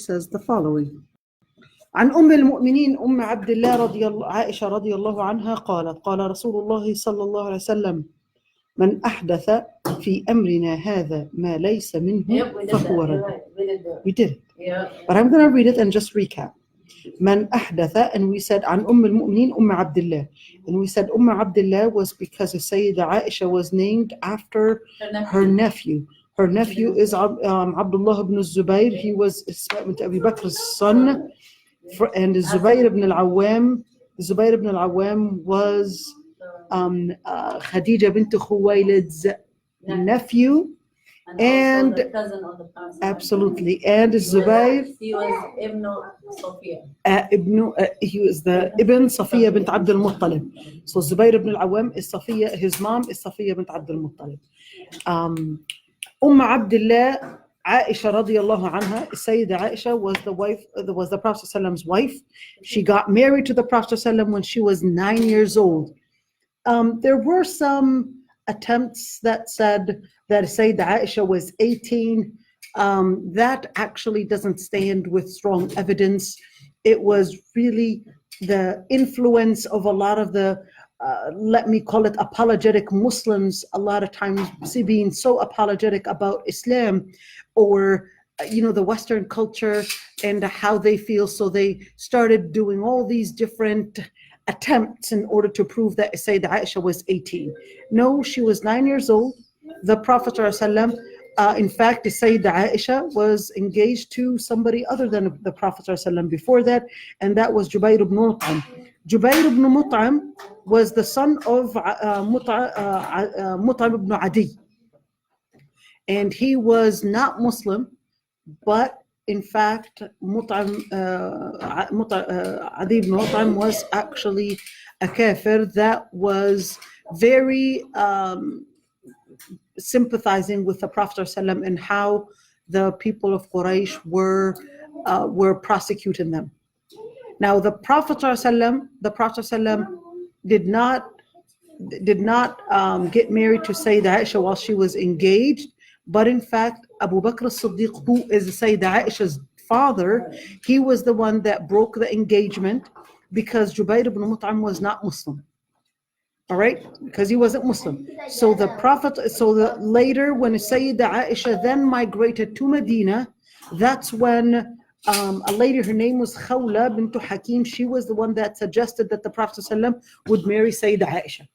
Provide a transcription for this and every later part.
says the following. عن أم المؤمنين أم عبد الله عائشة رضي الله عنها قالت قال رسول الله صلى الله عليه وسلم من أحدث في أمرنا هذا ما ليس منه فهو رد. We did it. Yeah. But I'm going to read it and just recap. من أحدث, and we said عن أم المؤمنين أم عبد الله, and we said أم عبد الله was because Sayyida Aisha was named after her nephew. Her nephew is Abdullah ibn Zubayr. He was Abu Bakr's son, and Zubayr ibn al-Awwam. Zubayr ibn al-Awwam was Khadija bint Khuwaylid's nephew, and cousin of the Prophet. Absolutely, and Zubayr. He was Ibn Safiya. He was the Ibn Safiya bint Abd al-Muttalib. So Zubayr ibn al-Awwam is Safiya. His mom is Safiya bint Abd al-Muttalib. Abdullah Aisha radiyallahu anha, Sayyida Aisha was the Prophet ﷺ's wife. She got married to the Prophet ﷺ when she was 9 years old. There were some attempts that said that Sayyida Aisha was 18. That actually doesn't stand with strong evidence. It was really the influence of a lot of the let me call it apologetic Muslims, a lot of times being so apologetic about Islam or the Western culture and how they feel. So they started doing all these different attempts in order to prove that Sayyida Aisha was 18. No, she was 9 years old. The Prophet ﷺ, in fact, Sayyida Aisha was engaged to somebody other than the Prophet ﷺ before that, and that was Jubayr ibn Mut'im. Jubayr ibn Mut'im was the son of Mut'im ibn Adi. And he was not Muslim, but in fact, Adi ibn Mut'im was actually a kafir that was very sympathizing with the Prophet ﷺ and how the people of Quraysh were prosecuting them. Now, the Prophet ﷺ did not get married to Sayyida Aisha while she was engaged, but in fact, Abu Bakr as-Siddiq, who is Sayyida Aisha's father, he was the one that broke the engagement because Jubayr ibn Mut'im was not Muslim. All right, because he wasn't Muslim. So later when Sayyida Aisha then migrated to Medina, that's when a lady, her name was Khawla bint Hakim, she was the one that suggested that the Prophet ﷺ would marry Sayyida Aisha.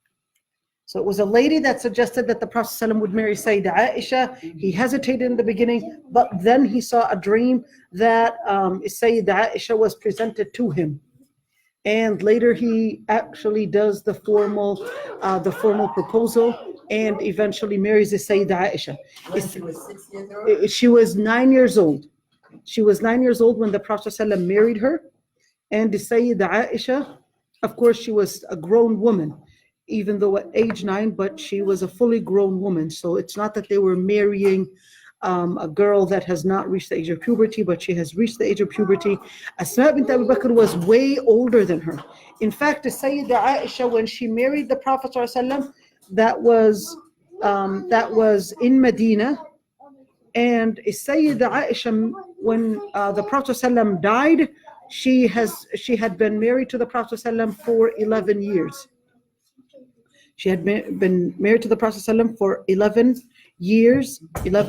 So it was a lady that suggested that the Prophet ﷺ would marry Sayyida Aisha. He hesitated in the beginning, but then he saw a dream that Sayyida Aisha was presented to him. And later he actually does the formal proposal and eventually marries Sayyida Aisha. When she was 6 years old? She was 9 years old. She was 9 years old when the Prophet ﷺ married her. And the Sayyida Aisha, of course, she was a grown woman, even though at age 9, but she was a fully grown woman. So it's not that they were marrying a girl that has not reached the age of puberty, but she has reached the age of puberty. Asma bint Abu Bakr was way older than her. In fact, the Sayyida Aisha, when she married the Prophet ﷺ, that was in Medina. And Sayyida Aisha, when the Prophet ﷺ died, she had been married to the Prophet ﷺ for 11 years. She had been married to the Prophet ﷺ for 11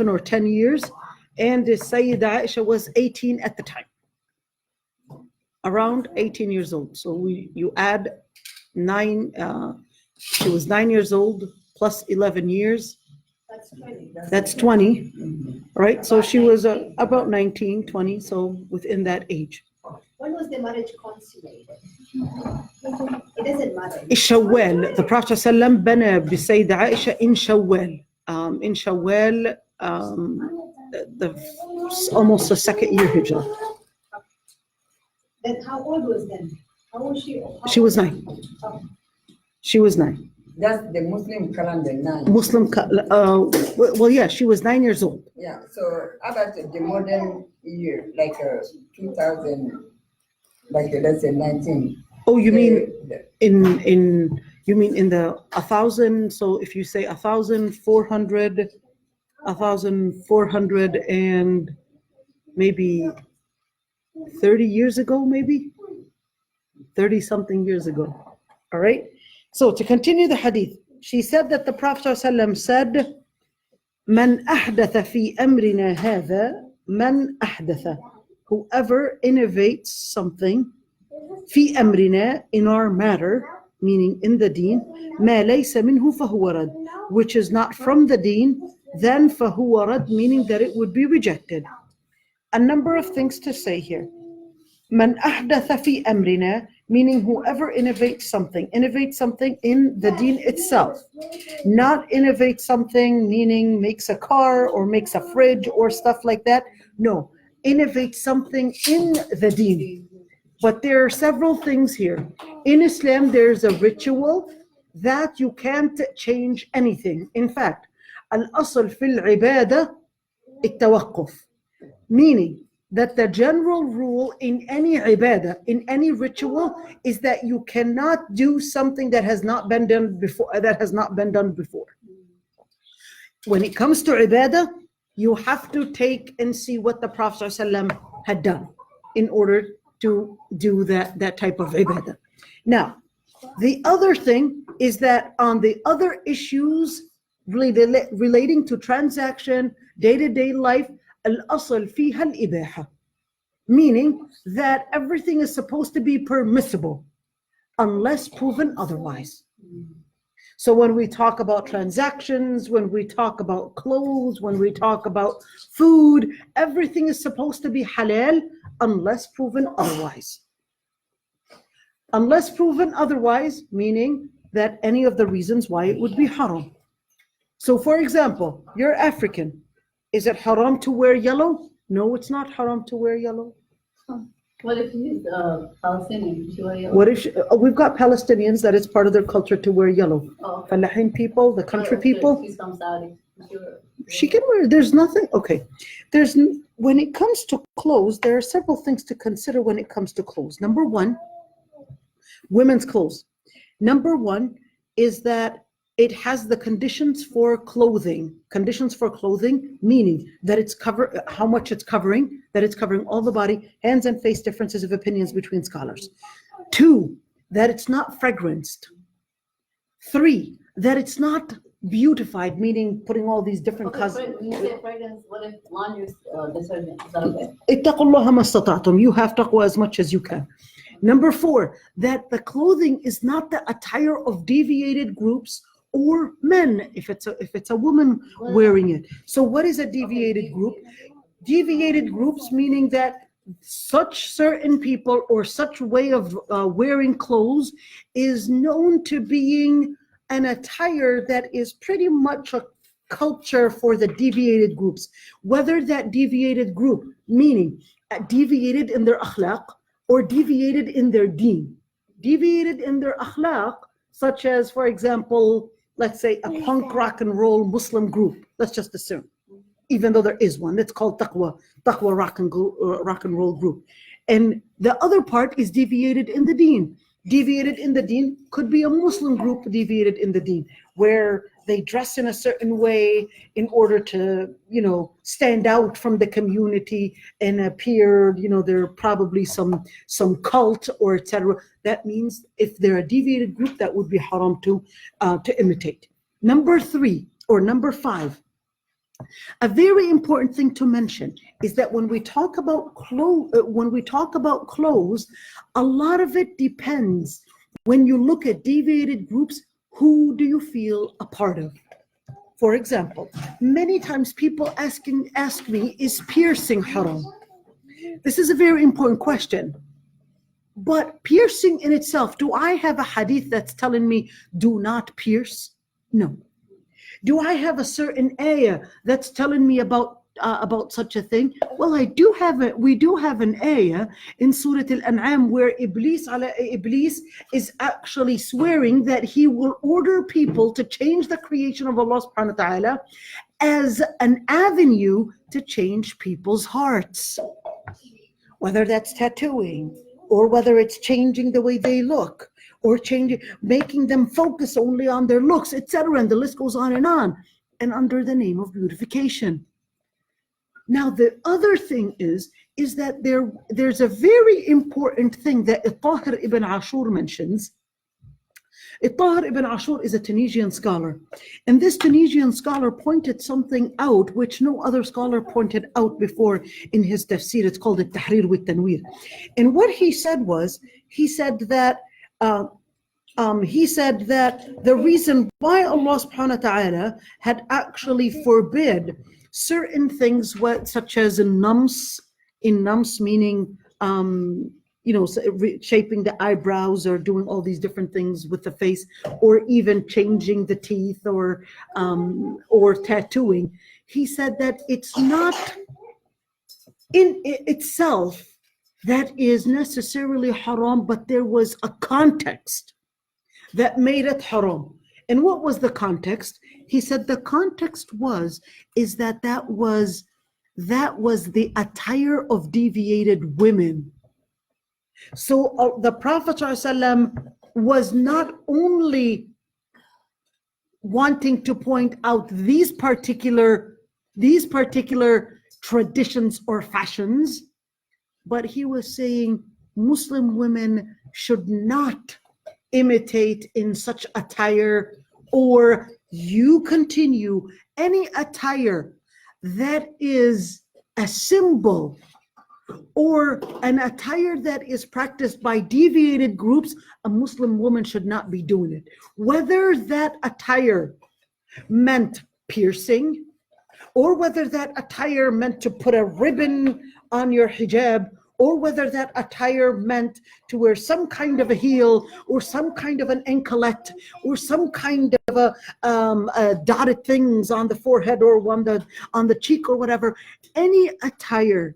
or 10 years, and Sayyida Aisha was 18 at the time, around 18 years old. So you add 9, she was 9 years old plus 11 years. That's 20, right? So she was about 19, 20, so within that age. When was the marriage consummated? It doesn't matter. Shawwal. The Prophet ﷺ bana bi Sayyida Aisha in Shawwal. In Shawwal, almost the second year Hijrah. Then how old was then? How old was she? She was 9. She was 9. That's the Muslim calendar 9. Well, yeah, she was 9 years old. Yeah, so how about the modern year, like 2000, like let's say 19? Oh, you mean in the 1,000? So if you say 1,400 and maybe 30 years ago, maybe 30 something years ago. All right. So to continue the hadith, she said that the Prophet ﷺ said, "Man ahdatha fi amrina hadha, man ahdatha." Whoever innovates something, fi amrina, in our matter, meaning in the deen, ma laysa minhu fahuwa rad, which is not from the deen, then fahuwa rad, meaning that it would be rejected. A number of things to say here. Man ahdatha fi amrina, meaning whoever innovates something in the deen itself. Not innovate something, meaning makes a car or makes a fridge or stuff like that. No, innovate something in the deen. But there are several things here. In Islam, there's a ritual that you can't change anything. In fact, al-asl fil ibadah التوقف, meaning that the general rule in any ibadah, in any ritual, is that you cannot do something that has not been done before. When it comes to ibadah, you have to take and see what the Prophet ﷺ had done in order to do that type of ibadah. Now, the other thing is that on the other issues relating to transaction, day-to-day life, al-asl fiha al-ibaha, meaning that everything is supposed to be permissible unless proven otherwise. So when we talk about transactions, when we talk about clothes, when we talk about food, everything is supposed to be halal unless proven otherwise. Unless proven otherwise, meaning that any of the reasons why it would be haram. So for example, you're African. Is it haram to wear yellow? No, it's not haram to wear yellow. What if he's Palestinian? She wear yellow? What if we've got Palestinians that it's part of their culture to wear yellow. Oh, okay. Falahin people, the country people. She's from Saudi. She can wear, there's nothing, okay. When it comes to clothes, there are several things to consider when it comes to clothes. Number one, women's clothes. Number one is that it has the conditions for clothing, meaning that it's how much it's covering, that it's covering all the body, hands and face, differences of opinions between scholars. 2, that it's not fragranced. 3, that it's not beautified, meaning putting all these different When you say fragrance, what if laundry detergent? Is that okay? اتقوا الله ما استطعتم. You have taqwa as much as you can. Number 4, that the clothing is not the attire of deviated groups or men, if it's a woman wearing it. So what is a deviated group? Deviated groups meaning that such certain people or such way of wearing clothes is known to being an attire that is pretty much a culture for the deviated groups. Whether that deviated group, meaning deviated in their akhlaq or deviated in their deen. Deviated in their akhlaq, such as, for example, let's say a punk rock and roll Muslim group. Let's just assume, even though there is one, it's called taqwa rock and roll group. And the other part is deviated in the deen. Deviated in the deen could be a Muslim group deviated in the deen, where they dress in a certain way in order to, stand out from the community and appear, they're probably some cult or etc. That means if they're a deviated group, that would be haram to imitate. Number 3 or number 5, a very important thing to mention is that when we talk about clothes, a lot of it depends. When you look at deviated groups, who do you feel a part of? For example, many times people ask me, is piercing haram? This is a very important question. But piercing in itself, do I have a hadith that's telling me do not pierce? No. Do I have a certain ayah that's telling me about such a thing? Well, we do have an ayah in Surah Al-An'am where Iblis is actually swearing that he will order people to change the creation of Allah subhanahu wa ta'ala as an avenue to change people's hearts. Whether that's tattooing, or whether it's changing the way they look, or making them focus only on their looks, etc. And the list goes on, and under the name of beautification. Now, the other thing is is that there's a very important thing that Tahir ibn Ashur mentions. Tahir ibn Ashur is a Tunisian scholar, and this Tunisian scholar pointed something out which no other scholar pointed out before in his tafsir. It's called al-Tahrir wa tanwir. And what he said was, he said that the reason why Allah subhanahu wa ta'ala had actually forbid certain things, such as in nums meaning shaping the eyebrows or doing all these different things with the face, or even changing the teeth or tattooing. He said that it's not in itself that is necessarily haram, but there was a context that made it haram. And what was the context? He said the context was that was the attire of deviated women. So the Prophet ﷺ was not only wanting to point out these particular traditions or fashions, but he was saying Muslim women should not imitate in such attire, or you continue any attire that is a symbol or an attire that is practiced by deviated groups. A Muslim woman should not be doing it. Whether that attire meant piercing, or whether that attire meant to put a ribbon on your hijab, or whether that attire meant to wear some kind of a heel, or some kind of an anklet, or some kind of a dotted things on the forehead or on the cheek or whatever. Any attire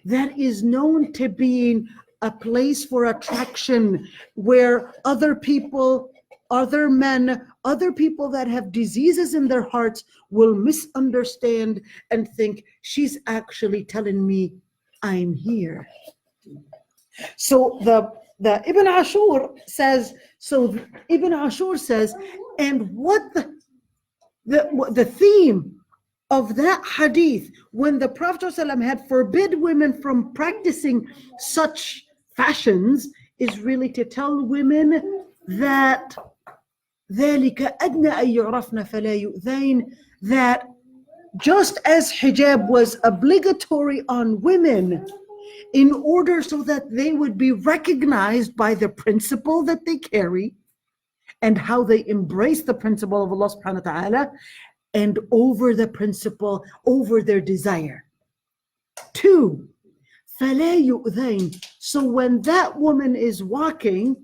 that is known to being a place for attraction, where other people, other men, other people that have diseases in their hearts will misunderstand and think she's actually telling me I'm here. So the Ibn Ashur says, and what the theme of that hadith, when the Prophet ﷺ had forbid women from practicing such fashions, is really to tell women that ذَلِكَ أَدْنَى أَن يُعْرَفْنَ فَلَا يُؤْذَيْنَ, that just as hijab was obligatory on women in order so that they would be recognized by the principle that they carry and how they embrace the principle of Allah subhanahu wa ta'ala, and over the principle, over their desire. 2, فَلَا يُؤْذَيْنَ, so when that woman is walking,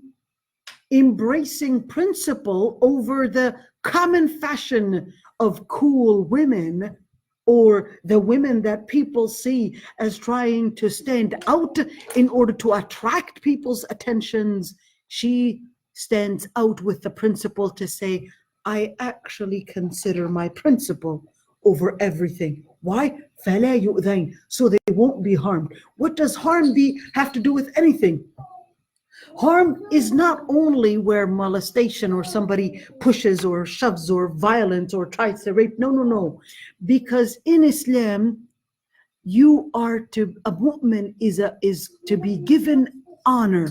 embracing principle over the common fashion of cool women, or the women that people see as trying to stand out in order to attract people's attentions, she stands out with the principle to say, I actually consider my principle over everything. Why? فَلَا يُؤْذَيْنَ, so they won't be harmed. What does harm have to do with anything? Harm is not only where molestation or somebody pushes or shoves or violence or tries to rape. No. Because in Islam, a mu'min is to be given honor.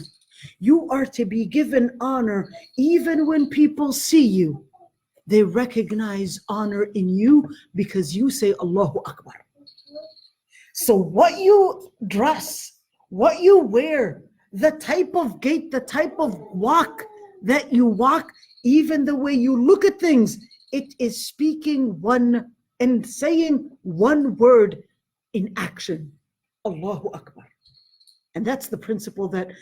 You are to be given honor even when people see you. They recognize honor in you because you say Allahu Akbar. So what you dress, what you wear, the type of gait, the type of walk that you walk, even the way you look at things, it is speaking one and saying one word in action. Allahu Akbar. And that's the principle that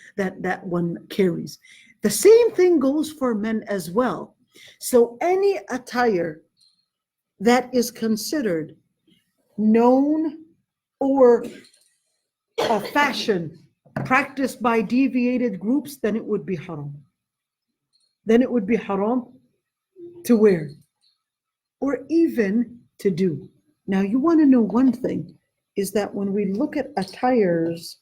one carries. The same thing goes for men as well. So any attire that is considered known or a fashion practiced by deviated groups, then it would be haram. Then it would be haram to wear or even to do. Now you want to know one thing, is that when we look at attires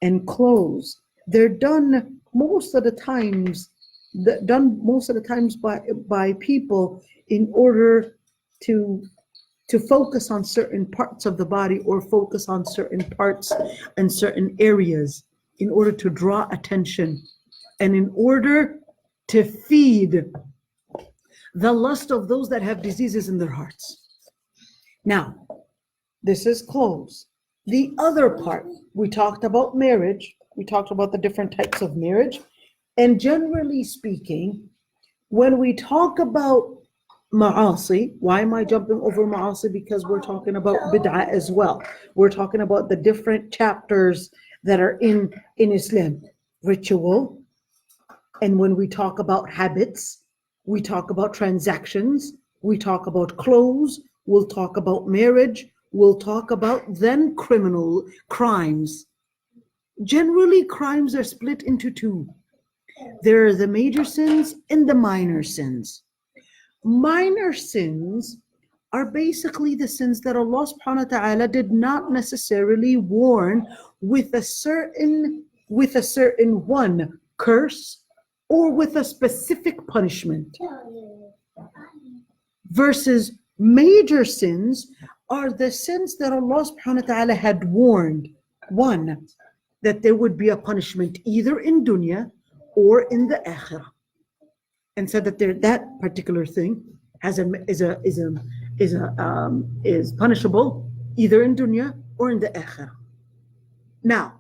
and clothes, they're done most of the times by people in order to to focus on certain parts of the body or focus on certain parts and certain areas in order to draw attention and in order to feed the lust of those that have diseases in their hearts. Now, this is clothes. The other part, we talked about marriage. We talked about the different types of marriage. And generally speaking, when we talk about ma'asi, why am I jumping over ma'asi? Because we're talking about bid'ah as well. We're talking about the different chapters that are in Islam. Ritual. And when we talk about habits, we talk about transactions, we talk about clothes, we'll talk about marriage, we'll talk about then criminal crimes. Generally, crimes are split into two. There are the major sins and the minor sins. Minor sins are basically the sins that Allah subhanahu wa ta'ala did not necessarily warn with a certain one curse or with a specific punishment. Versus major sins are the sins that Allah subhanahu wa ta'ala had warned. One, that there would be a punishment either in dunya or in the akhirah. And said that that particular thing is punishable either in dunya or in the akhirah. Now,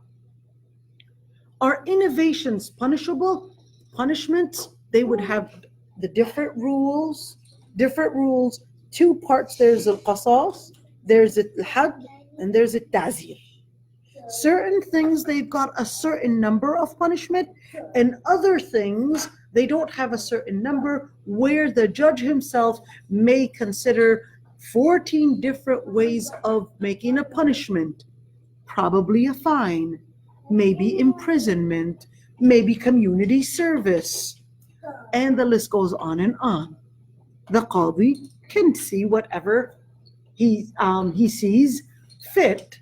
are innovations punishable? Punishments, they would have the different rules. Two parts, there's al-qasas, there's al-had, and there's al-ta'zir. Certain things, they've got a certain number of punishment, and other things, they don't have a certain number, where the judge himself may consider 14 different ways of making a punishment. Probably a fine, maybe imprisonment, maybe community service, and the list goes on and on. The qadi can see whatever he sees fit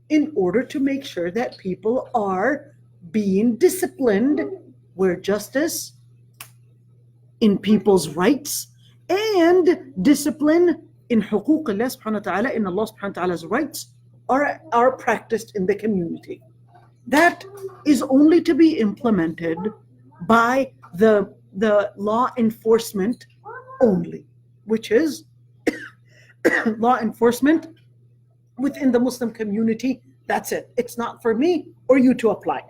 in order to make sure that people are being disciplined where justice in people's rights and discipline in huquq Allah subhanahu wa ta'ala, in Allah subhanahu wa ta'ala's rights are practiced in the community. That is only to be implemented by the law enforcement only, which is law enforcement within the Muslim community. That's it. It's not for me or you to apply.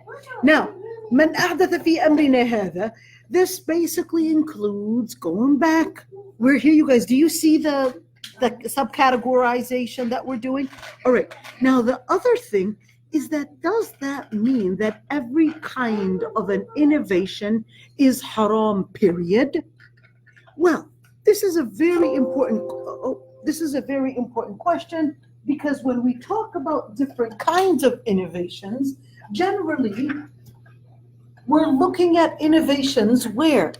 Now, من أحدث في أمرنا هذا, this basically includes going back. We're here, you guys. Do you see the subcategorization that we're doing? All right. Now, the other thing is that, does that mean that every kind of an innovation is haram, period? Well, this is a very important question, because when we talk about different kinds of innovations, generally we're looking at innovations where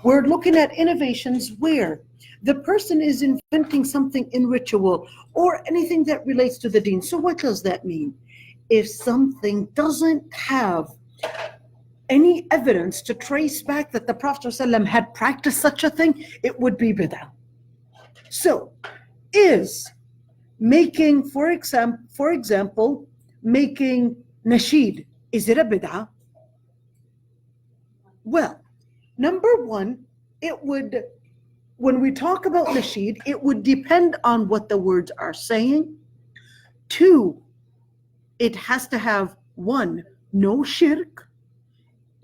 we're looking at innovations where the person is inventing something in ritual or anything that relates to the deen. So what does that mean? If something doesn't have any evidence to trace back that the Prophet ﷺ had practiced such a thing, it would be bid'ah. So, is making, for example, making nasheed, is it a bid'ah? Well, number one, it would, when we talk about nasheed, it would depend on what the words are saying. Two, it has to have, one, no shirk.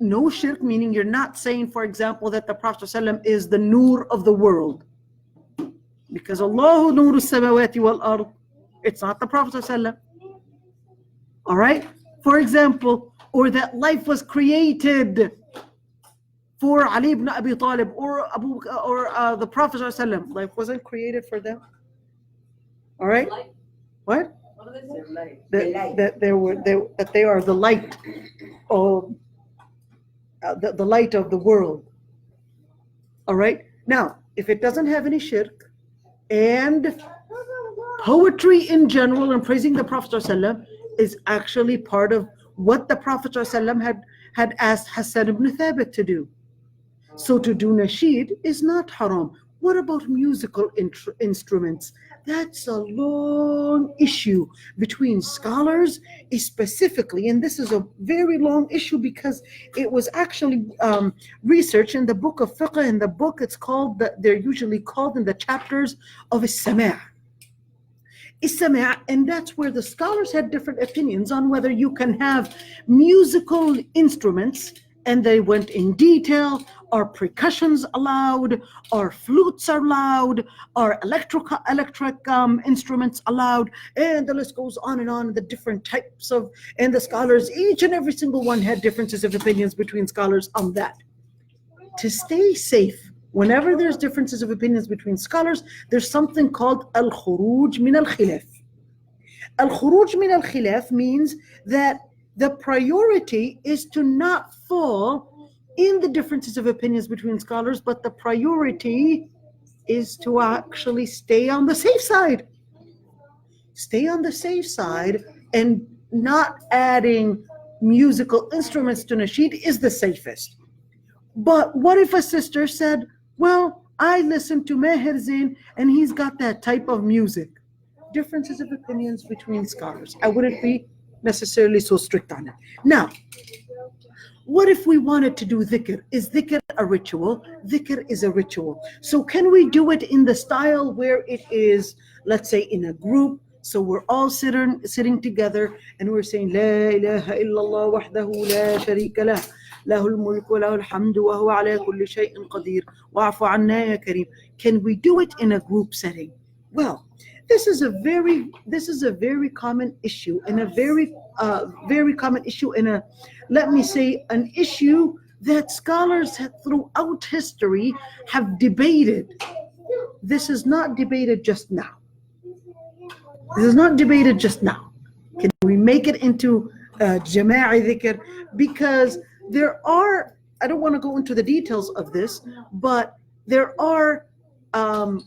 No shirk, meaning you're not saying, for example, that the Prophet ﷺ is the nur of the world. Because Allahu nuru samawati wal ard, it's not the Prophet ﷺ. All right? For example, or that life was created for Ali ibn Abi Talib or the Prophet ﷺ. Life wasn't created for them. All right? What? That they are the light of the light of the world. All right? Now, if it doesn't have any shirk, and poetry in general and praising the Prophet ﷺ is actually part of what the Prophet ﷺ had asked Hassan ibn Thabit to do. So to do nasheed is not haram. What about musical instruments? That's a long issue between scholars, specifically, and this is a very long issue because it was actually researched in the book of fiqh. In the book, it's called, they're usually called in the chapters of Is-Sama'. And that's where the scholars had different opinions on whether you can have musical instruments, and they went in detail. Are percussions allowed? Are flutes allowed? Are electric instruments allowed? And the list goes on and on, the different types of, and the scholars, each and every single one had differences of opinions between scholars on that. To stay safe, whenever there's differences of opinions between scholars, there's something called al-khuruj min al-khilaf. Al-khuruj min al-khilaf means that the priority is to not fall in the differences of opinions between scholars, but the priority is to actually stay on the safe side. Stay on the safe side, and not adding musical instruments to nasheed is the safest. But what if a sister said, well, I listen to Meher Zain and he's got that type of music? Differences of opinions between scholars. I wouldn't be necessarily so strict on it. Now, what if we wanted to do dhikr? Is dhikr a ritual? Dhikr is a ritual. So can we do it in the style where it is, let's say, in a group? So we're all sitting together and we're saying, La ilaha illallah wahdahu la sharika lah, lahul mulk wa lahul hamdu wa huwa ala kulli shay'in qadir, wa'fu anna ya kareem. Can we do it in a group setting? Well, this is a very common issue, and a very common issue in a, let me say, an issue that scholars throughout history have debated. This is not debated just now. This is not debated just now. Can we make it into jama'i dhikr? Because there are, I don't want to go into the details of this, but there are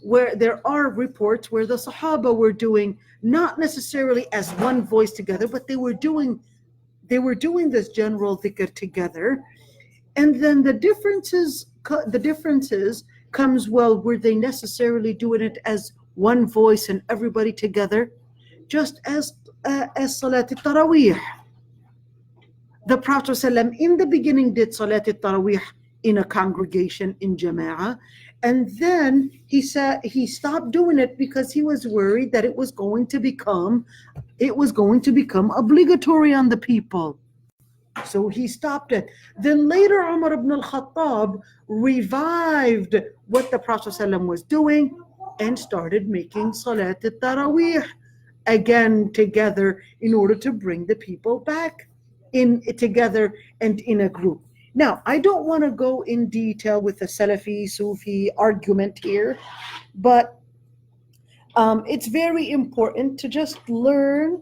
where there are reports where the Sahaba were doing not necessarily as one voice together, but they were doing this general dhikr together. And then the differences comes, well, were they necessarily doing it as one voice and everybody together? Just as Salat al-Tarawih. The Prophet ﷺ in the beginning did Salat al-Tarawih in a congregation in Jama'ah, and then he said he stopped doing it because he was worried that it was going to become obligatory on the people. So he stopped it. Then later Umar ibn al-Khattab revived what the Prophet ﷺ was doing and started making Salat al-Tarawih again together in order to bring the people back in together and in a group. Now, I don't want to go in detail with the Salafi Sufi argument here, but it's very important to just learn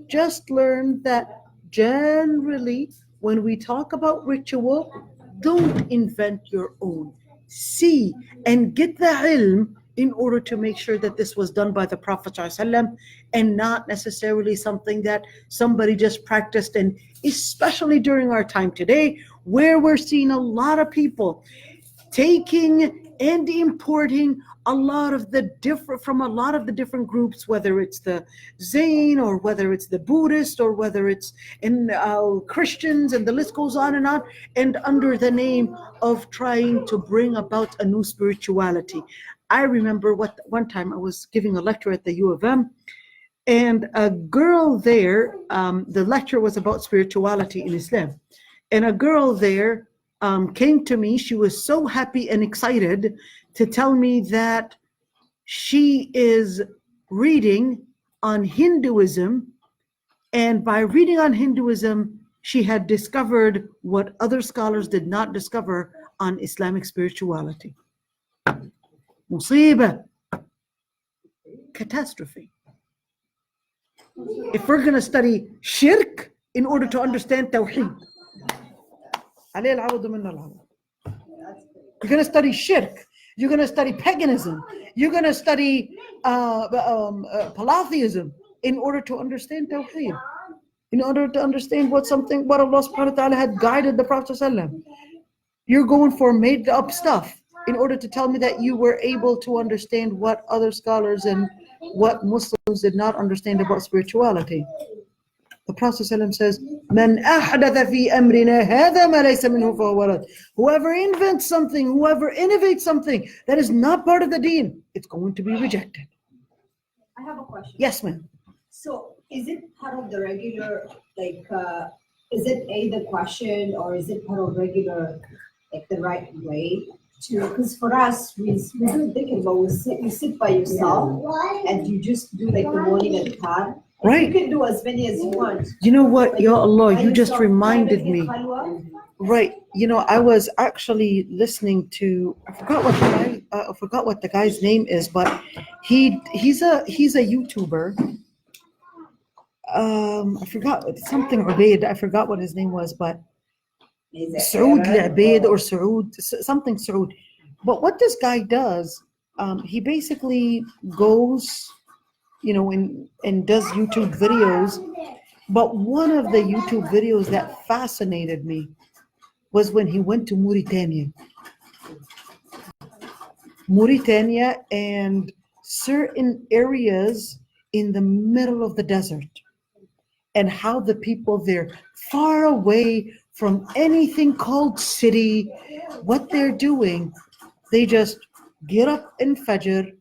that generally when we talk about ritual, don't invent your own. See and get the ilm in order to make sure that this was done by the Prophet ﷺ and not necessarily something that somebody just practiced. And especially during our time today, where we're seeing a lot of people taking and importing a lot of the different groups, whether it's the Zayn or whether it's the Buddhist or whether it's in Christians, and the list goes on, and under the name of trying to bring about a new spirituality. I remember one time I was giving a lecture at the U of M, and a girl there, the lecture was about spirituality in Islam, and a girl there came to me. She was so happy and excited to tell me that she is reading on Hinduism, and by reading on Hinduism, she had discovered what other scholars did not discover on Islamic spirituality. Musibah, catastrophe. If we're going to study shirk in order to understand tawheed, you're going to study shirk, you're going to study paganism, you're going to study polytheism in order to understand tawheed, in order to understand what Allah subhanahu wa ta'ala had guided the Prophet ﷺ. You're going for made up stuff. in order to tell me that you were able to understand what other scholars and what Muslims did not understand about spirituality. The Prophet ﷺ says, "Man ahdatha fi amrina hadha ma laysa minhu fahuwa rad." Whoever invents something, whoever innovates something that is not part of the deen, it's going to be rejected. I have a question. Yes, ma'am. So is it part of the regular, like, is it the question, or is it part of regular, like the right way to, because for us, we do think about, you sit by yourself and you just do like the morning adhkar. Right. You can do as many as you want. You know what, Like, Ya Allah, by you just yourself, reminded private me. khalwa. Right. You know, I was actually listening to, I forgot what the guy's name is, but he's a YouTuber. I forgot something Ubaid. I forgot what his name was, but Saud Ubaid or Saud, something Saud. But what this guy does, he basically goes, you know, and does YouTube videos. But one of the YouTube videos that fascinated me was when he went to Mauritania and certain areas in the middle of the desert, and how the people there, far away from anything called city, what they're doing, they just get up in Fajr,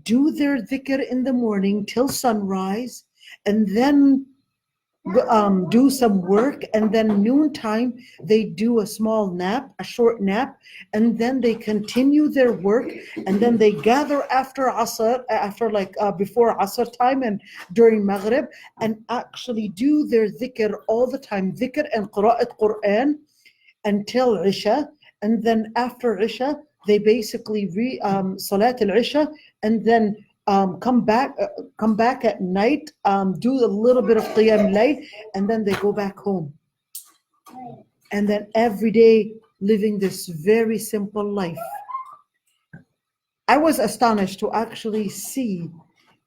do their dhikr in the morning till sunrise, and then do some work, and then noontime they do a small nap, a short nap, and then they continue their work, and then they gather after Asr, before Asr time and during Maghrib, and actually do their dhikr all the time, dhikr and qira'at Quran until Isha, and then after Isha they basically Salat al-Isha, and then come back at night, do a little bit of Qiyam Layl, and then they go back home. And then every day living this very simple life. I was astonished to actually see,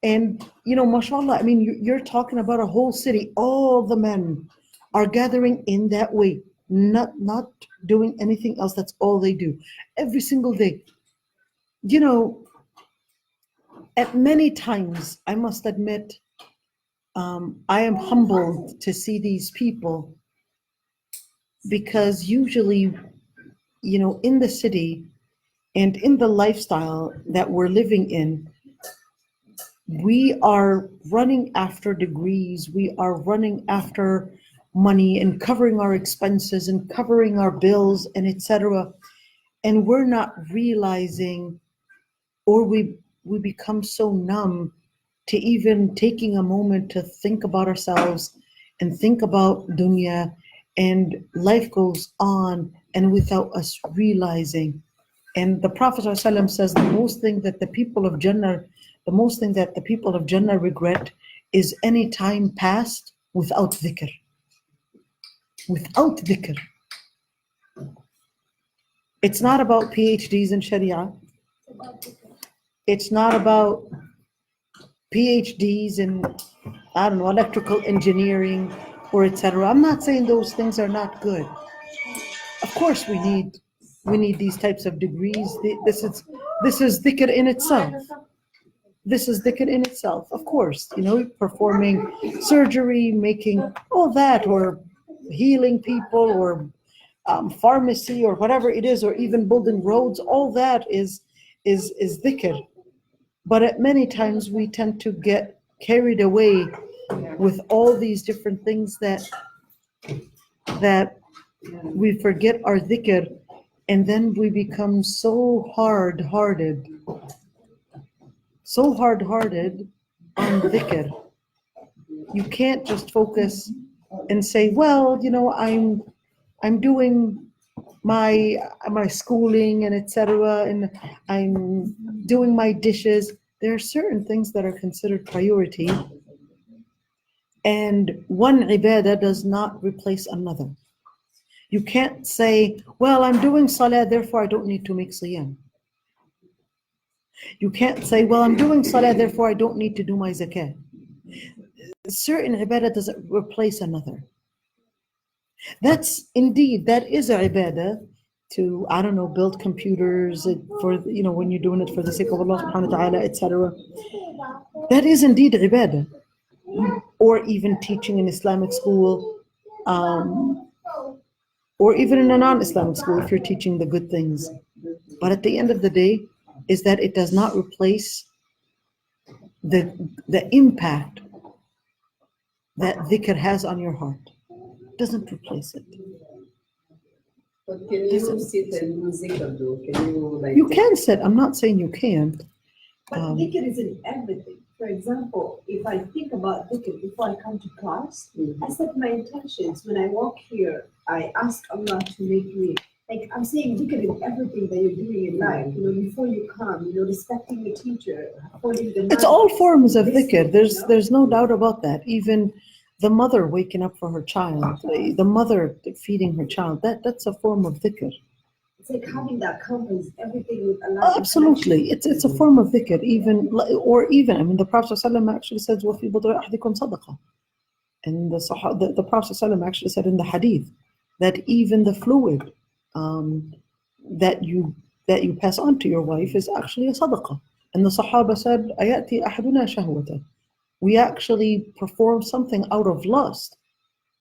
and you know, mashallah, I mean, you're talking about a whole city, all the men are gathering in that way, not doing anything else. That's all they do every single day. You know, at many times, I must admit, I am humbled to see these people, because usually, you know, in the city and in the lifestyle that we're living in, we are running after degrees, we are running after money and covering our expenses and covering our bills and etc. And we're not realizing, or we become so numb to even taking a moment to think about ourselves and think about dunya, and life goes on and without us realizing. And the Prophet ﷺ says the most thing that the people of Jannah regret is any time passed without dhikr. Without dhikr. It's not about PhDs in Sharia. It's not about PhDs in, I don't know, electrical engineering or etc. I'm not saying those things are not good. Of course we need these types of degrees. This is dhikr in itself. This is dhikr in itself. Of course, you know, performing surgery, making all that, or healing people, or pharmacy, or whatever it is, or even building roads, all that is dhikr. But at many times we tend to get carried away with all these different things that we forget our dhikr, and then we become so hard-hearted on dhikr. You can't just focus and say, well, you know, I'm doing my schooling and etc., and I'm doing my dishes. There are certain things that are considered priority, and one ibadah does not replace another. You can't say, well, I'm doing salah, therefore I don't need to make siyam. You can't say, well, I'm doing salah, therefore I don't need to do my zakah. Certain ibadah doesn't replace another. That is a ibadah, to, I don't know, build computers for, when you're doing it for the sake of Allah subhanahu wa ta'ala, etc. That is indeed ibadah. Or even teaching in Islamic school, or even in a non-Islamic school if you're teaching the good things. But at the end of the day, is that it does not replace the impact that dhikr has on your heart. It doesn't replace it. But can you sit and do zikr though? Can you like? You can sit. I'm not saying you can't. But dhikr is in everything. For example, if I think about dhikr before I come to class, I set my intentions. When I walk here, I ask Allah to make me, like I'm saying dhikr in everything that you're doing in life. Before you come, respecting the teacher, holding the It's all forms of dhikr. There's no doubt about that. Even the mother waking up for her child, the mother feeding her child, that's a form of dhikr. It's like having that compass, everything with Allah. Absolutely, it's a form of dhikr. Even the Prophet ﷺ actually says, وَفِي بُضْعِ أَحْدِكُمْ صَدَقَةٌ. And the Prophet ﷺ actually said in the hadith that even the fluid that you pass on to your wife is actually a sadaqah. And the Sahaba said, أَيَأْتِي أَحَدُنَا شَهْوَةً. We actually perform something out of lust,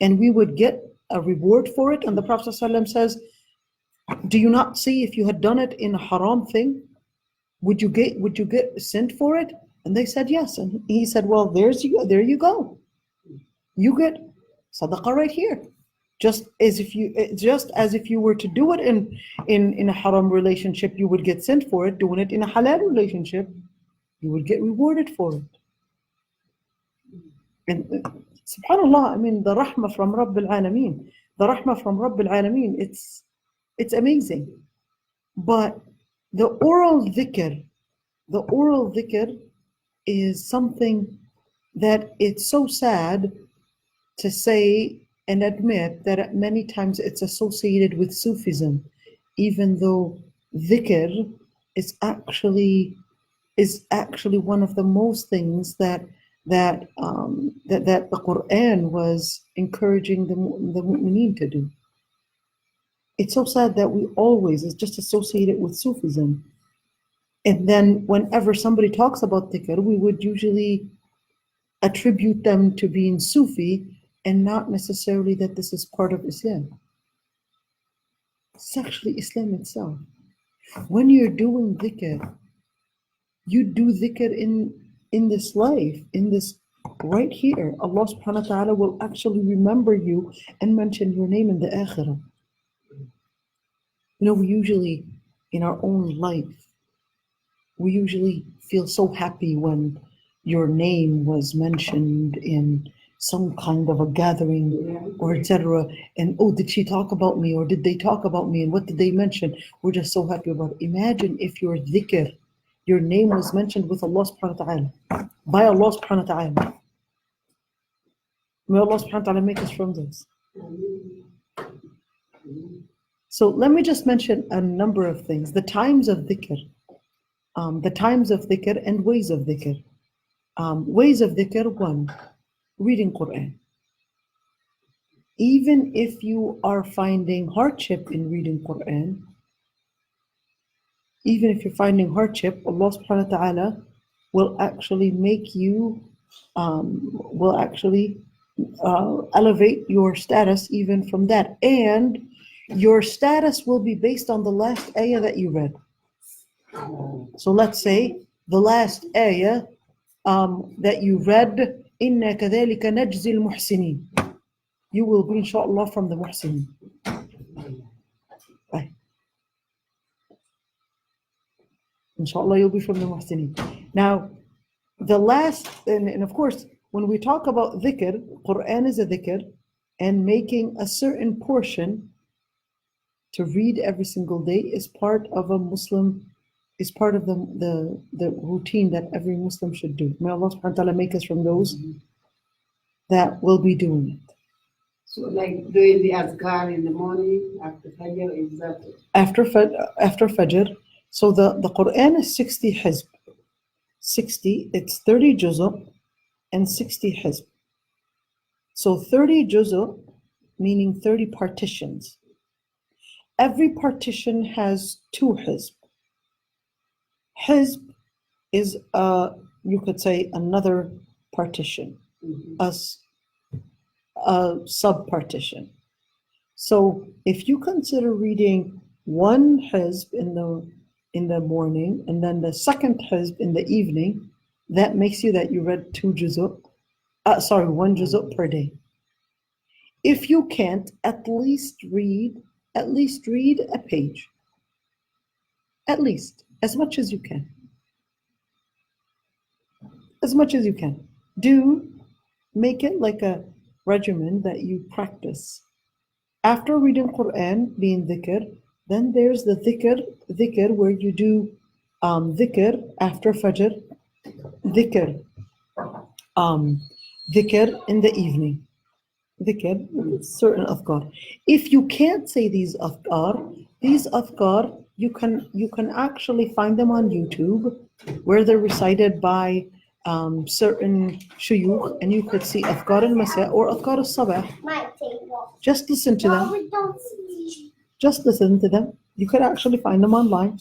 and we would get a reward for it. And the Prophet ﷺ says, do you not see if you had done it in a haram thing, would you get sent for it? And they said yes. And he said, well, there you go. You get sadaqah right here. Just as if you were to do it in a haram relationship, you would get sent for it. Doing it in a halal relationship, you would get rewarded for it. And subhanAllah, the rahmah from Rabbil Alameen, it's amazing. But the oral dhikr is something that it's so sad to say and admit that many times it's associated with Sufism, even though dhikr is actually one of the most things that the Quran was encouraging the mu'mineen to do. It's so sad that it's just associated with Sufism. And then whenever somebody talks about dhikr, we would usually attribute them to being Sufi and not necessarily that this is part of Islam. It's actually Islam itself. When you're doing dhikr, you do dhikr in this life, in this right here. Allah subhanahu wa ta'ala will actually remember you and mention your name in the akhirah. We usually, in our own life, we usually feel so happy when your name was mentioned in some kind of a gathering or etc. And did she talk about me, or did they talk about me, and what did they mention? We're just so happy about it. Imagine if your dhikr, your name was mentioned with Allah subhanahu wa ta'ala, by Allah subhanahu wa ta'ala. May Allah subhanahu wa ta'ala make us from this. So let me just mention a number of things. The times of dhikr and ways of dhikr. Ways of dhikr, 1, reading Quran. Even if you are finding hardship in reading Quran, Allah subhanahu wa ta'ala will actually make you, elevate your status even from that. And your status will be based on the last ayah that you read. So let's say the last ayah that you read, إِنَّا كَذَلِكَ نَجْزِي الْمُحْسِنِينَ. You will be, inshallah, from the muhsinin. Right. Inshallah, you'll be from the muhsinin. Now, the last, and of course, when we talk about dhikr, Quran is a dhikr, and making a certain portion to read every single day is part of a Muslim, is part of the routine that every Muslim should do. May Allah subhanahu wa ta'ala make us from those that will be doing it. So like doing the azkar in the morning after Fajr, is that? After Fajr. So the Quran is 60 hizb. 60, it's 30 juz'u and 60 hizb. So 30 juz'u, meaning 30 partitions. Every partition has two hizb. Hizb is you could say another partition, a sub-partition. So if you consider reading one hizb in the morning and then the second hizb in the evening, that makes you that you read one juzuk per day. If you can't, at least read a page. At least, as much as you can. As much as you can. Do make it like a regimen that you practice. After reading Quran, being dhikr, then there's the dhikr where you do dhikr after Fajr, dhikr in the evening. Dhikr, certain adhkar. If you can't say these adhkar, you can actually find them on YouTube where they're recited by certain shuyukh, and you could see adhkar al-masa or adhkar al-sabah. Just listen to them. Just listen to them. You could actually find them online.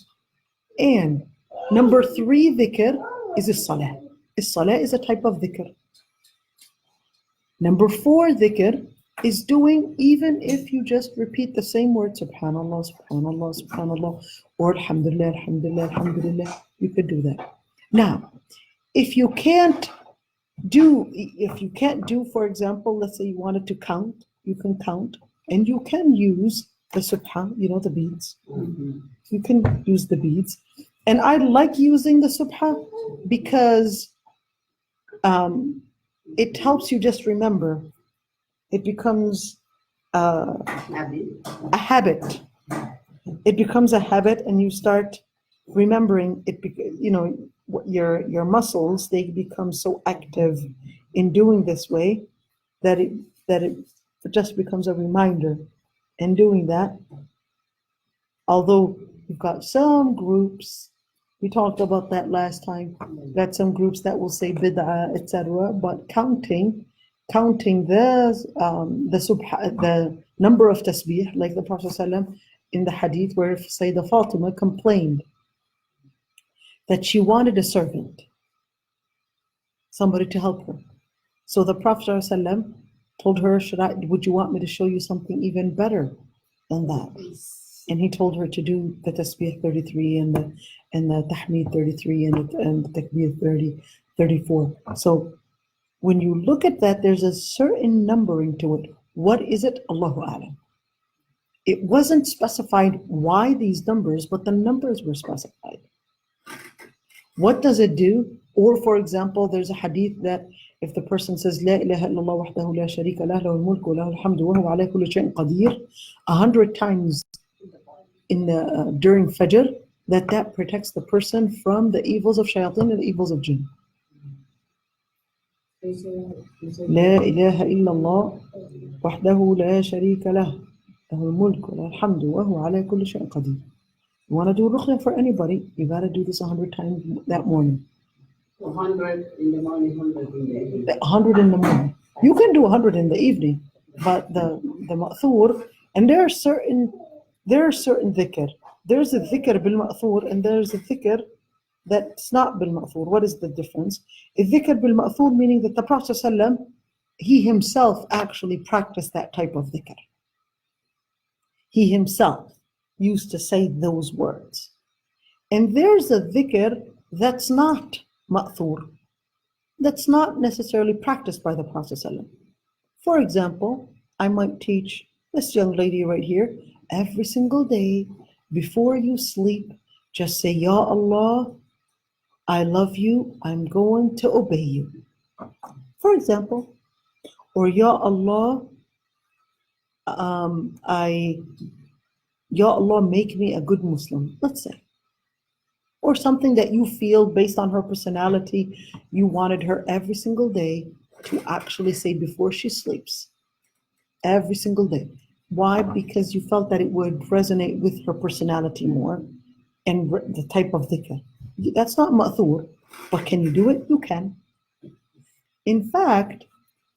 And number 3 dhikr is as-salah. As-salah is a type of dhikr. Number 4 dhikr is doing, even if you just repeat the same word, subhanallah, subhanallah, subhanallah, or alhamdulillah, alhamdulillah, alhamdulillah, you could do that. Now, if you can't do, for example, let's say you wanted to count, you can count, and you can use the subhan, the beads. You can use the beads. And I like using the subhan because it helps you just remember. It becomes a habit. It becomes a habit, and you start remembering it. Your muscles, they become so active in doing this way that it just becomes a reminder. And doing that, although you've got some groups, we talked about that last time, got some groups that will say bid'ah, etc. But counting the number of tasbih, like the Prophet ﷺ in the hadith where Sayyidah Fatima complained that she wanted a servant, somebody to help her. So the Prophet ﷺ told her, would you want me to show you something even better than that? And he told her to do the tasbih 33 and the tahmeed 33 and the takbir 34. So when you look at that, there's a certain numbering to it. What is it? Allahu A'lam. It wasn't specified why these numbers, but the numbers were specified. What does it do? Or for example, there's a hadith that if the person says La ilaha illallah wahdahu la sharika lah lahul mulku wa lahul hamdu wa huwa ala kulli shay'in qadir 100 times during Fajr, that protects the person from the evils of shayateen and the evils of jinn. La ilaha illallah wahdahu la sharika lah lahul mulku wa lahul hamdu wa huwa ala kulli shay'in qadir. You want to do ruqya for anybody, you got to do this 100 times that morning. 100 in the morning, 100 in the evening. 100 in the morning. You can do 100 in the evening, but the ma'thur, and there are certain dhikr. There's a dhikr bil ma'thur and there's a dhikr that's not bil ma'thur. What is the difference? A dhikr bil ma'thur meaning that the Prophet ﷺ, he himself actually practiced that type of dhikr. He himself used to say those words. And there's a dhikr that's not ma'thur, that's not necessarily practiced by the Prophet ﷺ. For example, I might teach this young lady right here, every single day before you sleep, just say, Ya Allah, I love you, I'm going to obey you. For example, or Ya Allah, Ya Allah, make me a good Muslim, let's say. Or something that you feel based on her personality, you wanted her every single day to actually say before she sleeps. Every single day. Why? Because you felt that it would resonate with her personality more and the type of dhikr. That's not ma'thur, but can you do it? You can. In fact,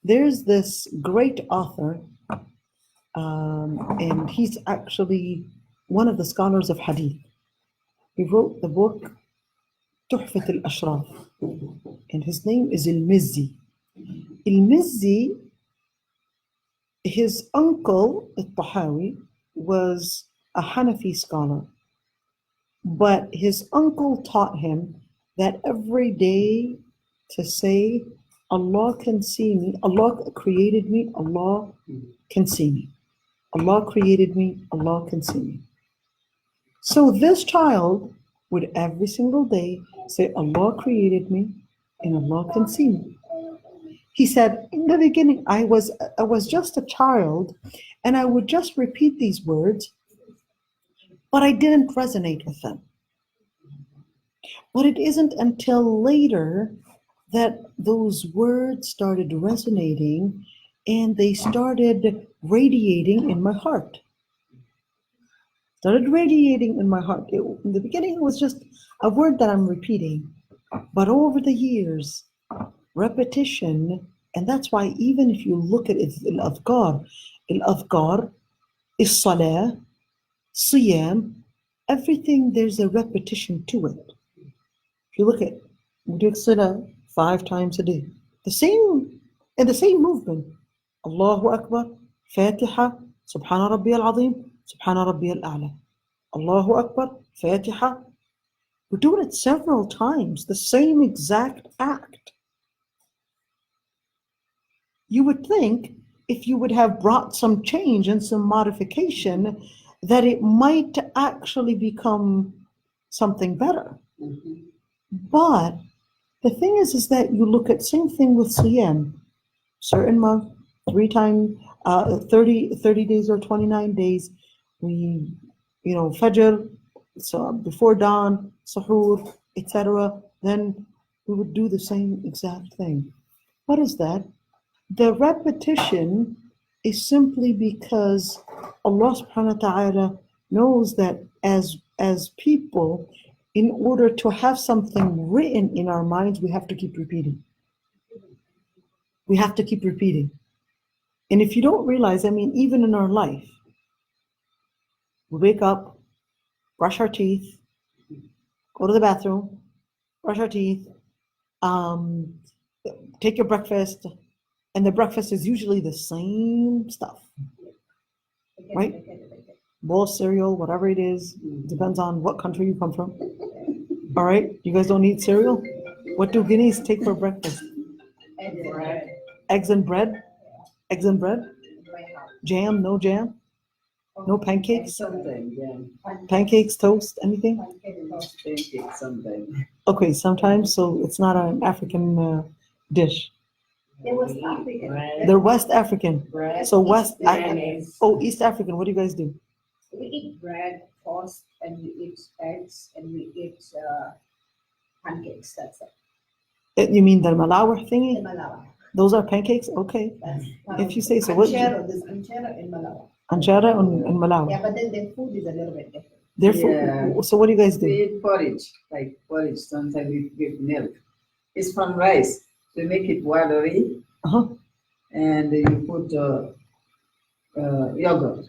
there's this great author, and he's actually one of the scholars of hadith. He wrote the book Tuhfat al-Ashraf, and his name is al-Mizzi. Al-Mizzi, his uncle, al-Tahawi, was a Hanafi scholar, but his uncle taught him that every day to say, Allah can see me, Allah created me, Allah can see me. Allah created me, Allah can see me. So this child would every single day say, Allah created me and Allah can see me. He said, in the beginning, I was just a child and I would just repeat these words, but I didn't resonate with them. But it isn't until later that those words started resonating and they started radiating in my heart. Started radiating in my heart. In the beginning, it was just a word that I'm repeating. But over the years, repetition, and that's why even if you look at it, al-adhkar, is-salah, siyam, everything, there's a repetition to it. If you look at, we do salah 5 times a day. In the same movement. Allahu Akbar, Fatiha, Subhana Rabbi al-Azim, Subhana Rabbi al-A'la. Allahu Akbar, Fatiha. We're doing it several times, the same exact act. You would think if you would have brought some change and some modification, that it might actually become something better. But the thing is that you look at same thing with Siyam, certain month, 3 times, 30 days or 29 days, we, Fajr, so before dawn, Suhoor, etc. Then we would do the same exact thing. What is that? The repetition is simply because Allah subhanahu wa ta'ala knows that as people, in order to have something written in our minds, we have to keep repeating. We have to keep repeating. And if you don't realize, even in our life, we wake up, brush our teeth, go to the bathroom, brush our teeth, take your breakfast, and the breakfast is usually the same stuff, right? Bowl of cereal, whatever it is, depends on what country you come from. All right, you guys don't eat cereal? What do Guineas take for breakfast? Eggs and bread? Eggs and bread? Jam? No jam? No pancakes? Sometimes, yeah. Pancakes, toast, anything? Pancakes sometimes. Okay, sometimes, so it's not an African dish. It was African. They're West African. Bread. So Mayonnaise. East African, what do you guys do? We eat bread, toast, and we eat eggs, and we eat pancakes. That's it. You mean the Malawi In thingy? Malawi. Those are pancakes? Okay. That's If you say so. What? There's anchera in Malawi. Anjara and Malawi. Yeah, but then their food is a little bit different. Therefore, Yeah. so what do you guys We do? eat porridge, like porridge. Sometimes we give milk. It's from rice. So we make it watery, Uh-huh. and you put yogurt.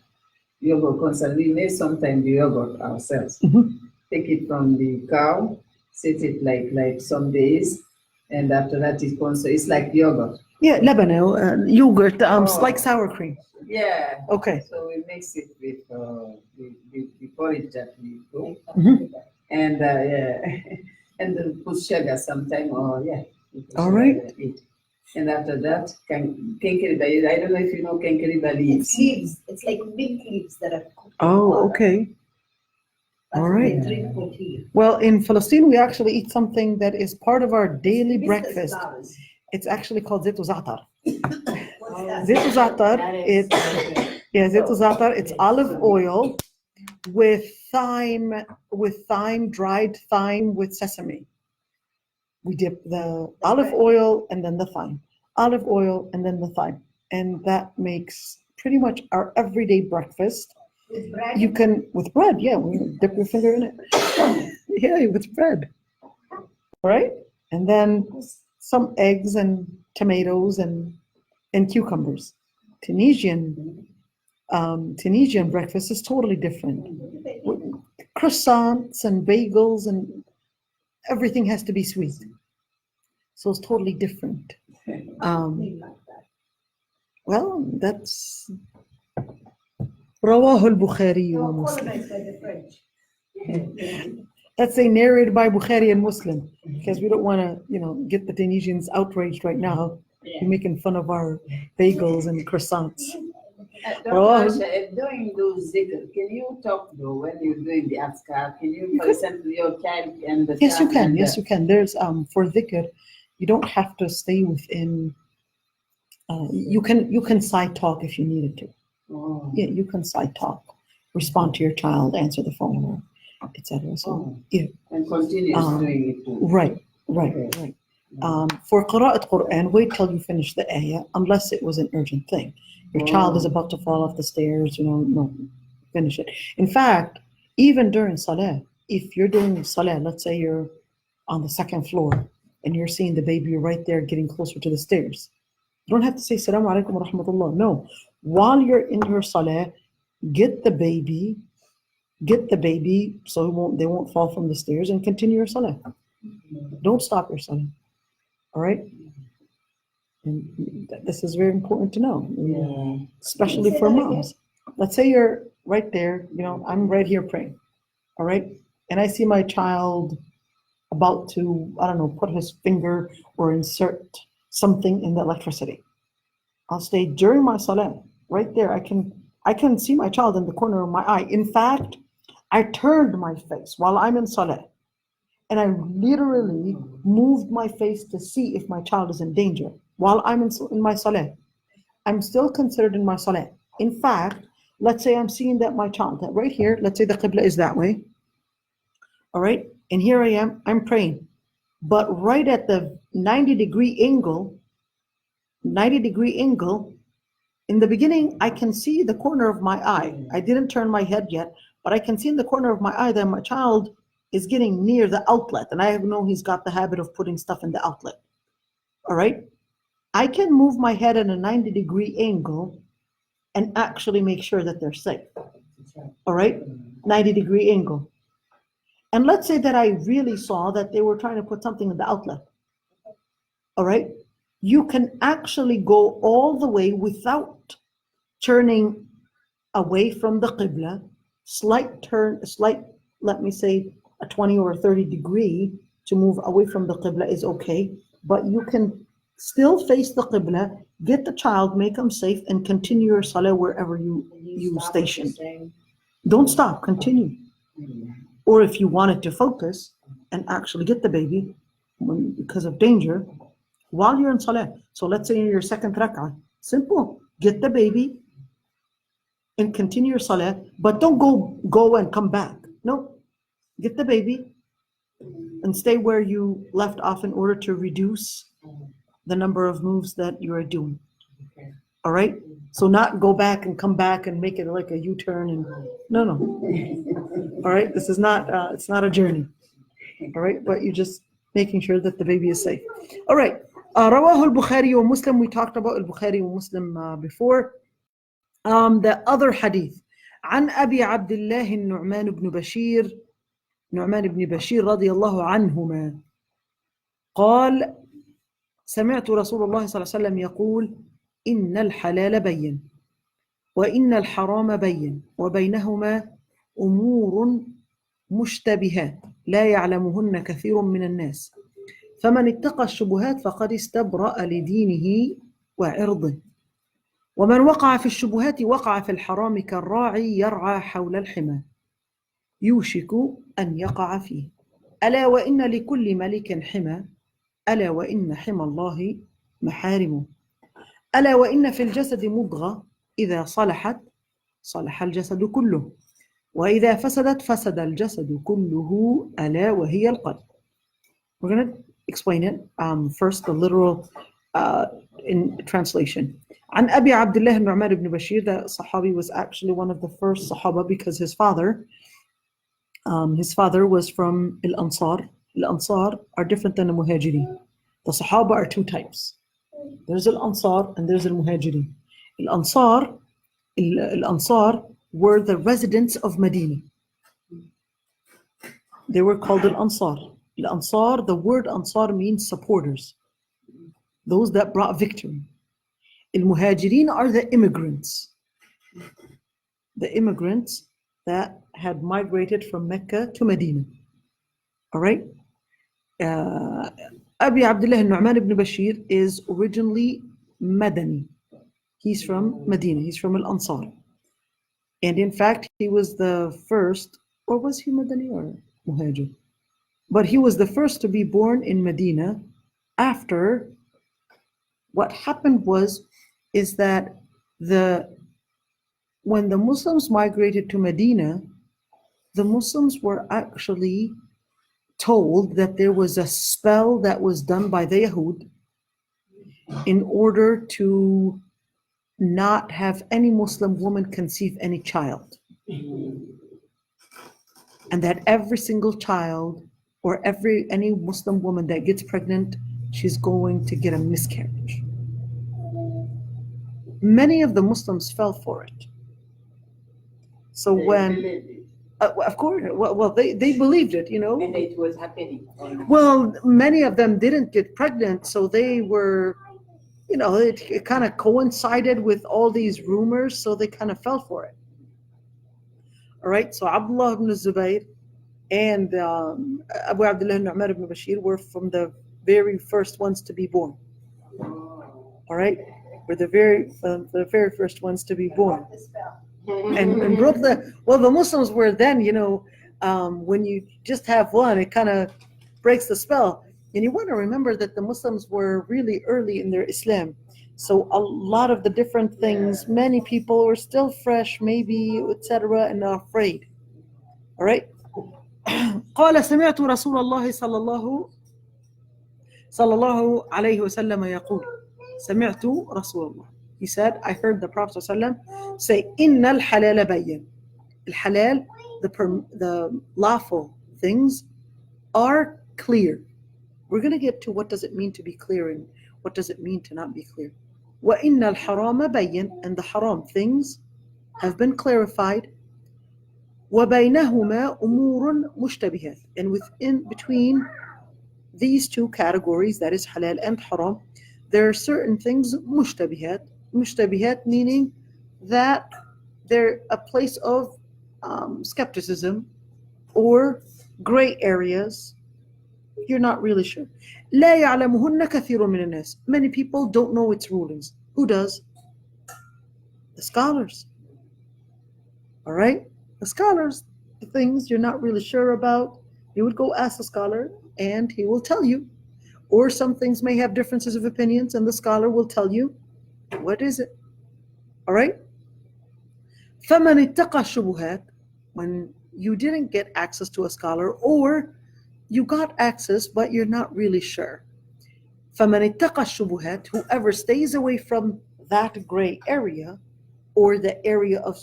Yogurt constantly. We make sometimes the yogurt ourselves. Mhm. Take it from the cow, set it like some days, and after that it's like yogurt. Yeah, Lebanon, yogurt, Oh. like sour cream. Yeah. Okay. So we mix it with the porridge that we do, Mhm. and and then put sugar sometime, or yeah. we put All sugar right. in it. And after that, kenkeriba. I don't know if you know kenkeriba leaves. It's leaves. It's like big leaves that are cooked. in Oh, water. okay. That's all what they right. drink for tea. Well, in Palestine, we actually eat something that is part of our daily Hibiscus breakfast. flowers. It's actually called zit za'atar. What's that? Zit za'atar, That is it's, yeah, zit za'atar, it's olive oil with thyme, dried thyme with sesame. We dip the olive oil and then the thyme, olive oil and then the thyme. And that makes pretty much our everyday breakfast. With bread. You can, with bread, yeah, we dip your finger in it. Yeah, with bread. All right? And then some eggs and tomatoes and cucumbers. Tunisian breakfast is totally different. croissants and bagels and everything has to be sweet. So it's totally different. Well, that's رواه البخاري ومسلم. Let's say narrated by Bukhari and Muslim, because we don't want to, get the Tunisians outraged right now. You're making fun of our bagels and croissants. Dr. Aysha, during those zikr, can you talk though when you're doing the azkar? Can you listen to your child and the Yes, you can. and Yes, you can. There's for dhikr, you don't have to stay within. You can side talk if you needed to. Oh. Yeah, you can side talk, respond to your child, answer the phone, etc. So yeah, And continue doing it too. right. Okay. For qira'at Quran, wait till you finish the ayah, unless it was an urgent thing. Your child is about to fall off the stairs, no, finish it. In fact, even during salah, if you're doing salah, let's say you're on the second floor and you're seeing the baby right there getting closer to the stairs, you don't have to say Assalamu alaikum wa rahmatullah. No, while you're in your salah, get the baby so they won't fall from the stairs, and continue your salah. Don't stop your salah. All right? And this is very important to know, especially for moms. Let's say you're right there, I'm right here praying, all right? And I see my child about to, put his finger or insert something in the electricity. I'll stay during my salah, right there. I can see my child in the corner of my eye. In fact, I turned my face while I'm in salah, and I literally moved my face to see if my child is in danger. While I'm in my salah, I'm still considered in my salah. In fact, let's say I'm seeing that my child, that right here, let's say the qibla is that way. All right, and here I am, I'm praying. But right at the 90-degree angle, in the beginning, I can see the corner of my eye. I didn't turn my head yet, but I can see in the corner of my eye that my child is getting near the outlet. And I know he's got the habit of putting stuff in the outlet. All right. I can move my head at a 90-degree angle and actually make sure that they're safe. All right, 90-degree angle. And let's say that I really saw that they were trying to put something in the outlet. All right, you can actually go all the way without turning away from the qibla. Let me say a 20 or 30 degree to move away from the qibla is okay, but you can still face the qibla, get the child, make them safe, and continue your salah wherever you station. Don't stop, continue. Or if you wanted to focus and actually get the baby because of danger while you're in salah. So let's say in your second rak'ah, simple, get the baby and continue your salah, but don't go and come back. No, get the baby and stay where you left off in order to reduce the number of moves that you are doing. All right, so not go back and come back and make it like a U-turn and no. All right, this is not it's not a journey. All right, but you're just making sure that the baby is safe. All right, رواه البخاري ومسلم. We talked about al-Bukhari and Muslim before. The other hadith عن أبي عبد الله النعمان بن بشير رضي الله عنهما قال سمعت رسول الله صلى الله عليه وسلم يقول إن الحلال بين وإن الحرام بين وبينهما أمور مشتبهات لا يعلمهن كثير من الناس فمن اتقى الشبهات فقد استبرأ لدينه وعرضه ومن وقع في الشبهات وقع في الحرام كالراعي يرعى حول الحمى يوشك أن يقع فيه ألا وإن لكل ملك حمى ألا وإن حمى الله محارمه ألا وإن في الجسد مضغة إذا صلحت صلح الجسد كله وإذا فسدت فسد الجسد كله ألا وهي القلب. We're going to explain it first, the literal in translation. عن أبي عبد الله النعمان بن بشير, the Sahabi was actually one of the first Sahaba because his father was from Al-Ansar. Al-Ansar are different than the Muhajirin. The Sahaba are two types. There's Al-Ansar and there's Al-Muhajirin. Al-Ansar were the residents of Medina. They were called al-Ansar. Al-Ansar, the word Ansar means supporters, those that brought victory. Al-Muhajirin are the immigrants that had migrated from Mecca to Medina. All right? Abi Abdullah al-Nu'man ibn Bashir is originally Madani. He's from Medina. He's from Al-Ansar. And in fact, he was the first, or was he Madani or Muhajir? But he was the first to be born in Medina after what happened is that when the Muslims migrated to Medina, the Muslims were actually told that there was a spell that was done by the Yahud in order to not have any Muslim woman conceive any child. And that every single child or any Muslim woman that gets pregnant, she's going to get a miscarriage. Many of the Muslims fell for it. So of course, well, they believed it, you know. And it was happening. Well, many of them didn't get pregnant, so they were, you know, it kind of coincided with all these rumors, so they kind of fell for it. All right, so Abdullah ibn Zubayr and Abu Abdullah al-Nu'man ibn Bashir were from the very first ones to be born. All right, were the very first ones to be born. And broke the Muslims were then, you know, when you just have one, it kind of breaks the spell. And you want to remember that the Muslims were really early in their Islam. So a lot of the different things, many people were still fresh, maybe, etc., and not afraid. All right. قال سمعت رسول الله صلى الله عليه وسلم يقول سمعت رسول الله. He said, I heard the Prophet ﷺ say, إِنَّ الْحَلَالَ بَيِّنٌ. Al-halal, the lawful things, are clear. We're going to get to what does it mean to be clear and what does it mean to not be clear. وَإِنَّ الْحَرَامَ بَيِّنٌ. And the haram things have been clarified. وَبَيْنَهُمَا أُمُورٌ مُشْتَبِهَاتٌ. And between these two categories, that is halal and haram, there are certain things mushtabihat. Mushtabihat meaning that they're a place of skepticism or gray areas. You're not really sure. لا يعلمهن كثير من الناس. Many people don't know its rulings. Who does? The scholars. All right? The scholars, the things you're not really sure about, you would go ask the scholar and he will tell you. Or some things may have differences of opinions and the scholar will tell you, what is it? All right? فَمَنِ اتَّقَى الشُّبُهَاتِ. When you didn't get access to a scholar, or you got access but you're not really sure. فَمَنِ اتَّقَى الشُّبُهَاتِ. Whoever stays away from that gray area or the area of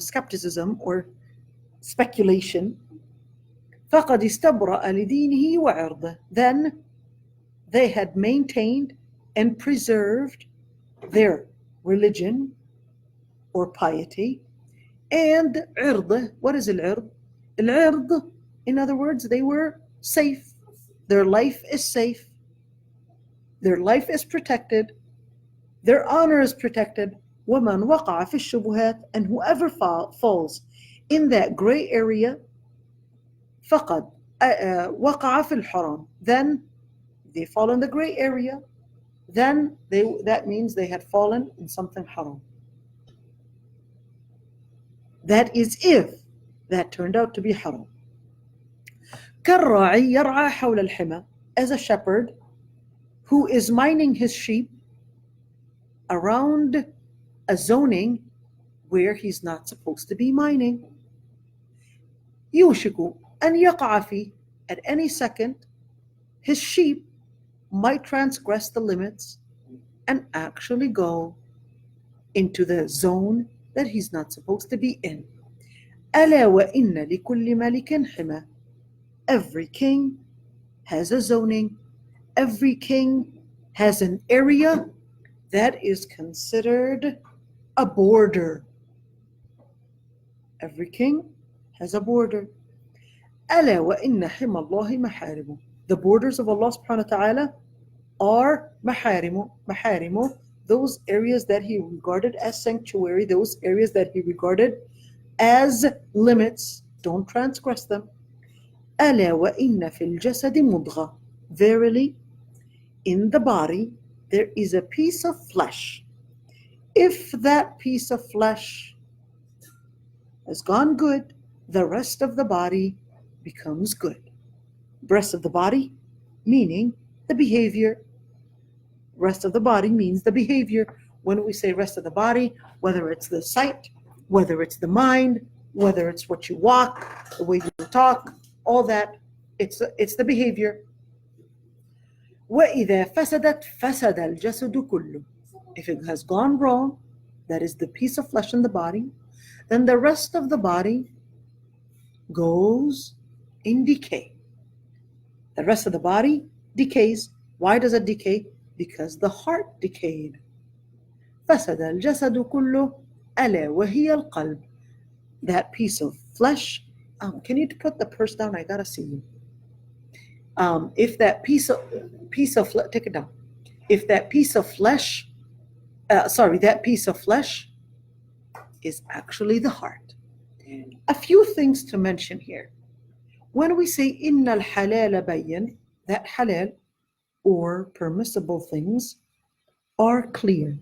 skepticism or speculation, فَقَدْ اسْتَبْرَأَ لِدِينِهِ وَعِرْضِهِ. Then they had maintained and preserved their religion or piety and عرضه. What is al-'ird? Al-'ird, in other words, they were safe. Their life is safe. Their life is protected. Their honor is protected. وَمَنْ وَقَعَ فِي الشُّبُهَاتِ. And whoever falls in that gray area, فَقَدْ وَقَعَ فِي الْحَرَامِ. Then they fall in the gray area. Then that means they had fallen in something haram. That is if that turned out to be haram. كَالرَّاعِي يَرْعَى حَوْلَ الْحِمَى. As a shepherd who is minding his sheep around a zoning where he's not supposed to be mining. يُوشِكُ أَنْ يَقَعَ فِيهِ. At any second, his sheep might transgress the limits and actually go into the zone that he's not supposed to be in. أَلَا وَإِنَّ لِكُلِّ مَلِكٍ حِمَى. Every king has a zoning. Every king has an area that is considered a border. Every king has a border. ألا وإن حمى الله محارمه. The borders of Allah subhanahu wa ta'ala are محارمه, those areas that He regarded as sanctuary, those areas that He regarded as limits. Don't transgress them. ألا وإن في الجسد مضغة. Verily, in the body, there is a piece of flesh. If that piece of flesh has gone good, the rest of the body becomes good. Rest of the body, meaning the behavior. Rest of the body means the behavior. When we say rest of the body, whether it's the sight, whether it's the mind, whether it's what you walk, the way you talk, all that, it's the behavior. وَإِذَا فَسَدَتْ فَسَدَ الْجَسَدُ كُلُّهُ. If it has gone wrong, that is the piece of flesh in the body, then the rest of the body goes in decay. The rest of the body decays. Why does it decay? Because the heart decayed. فَسَدَ الْجَسَدُ كُلُّهُ أَلَا وَهِيَ الْقَلْبُ. That piece of flesh, can you put the purse down? I gotta see you. If that piece of take it down. If that piece of flesh, that piece of flesh is actually the heart. A few things to mention here. When we say inna al-halal bayyin, that halal or permissible things are clear.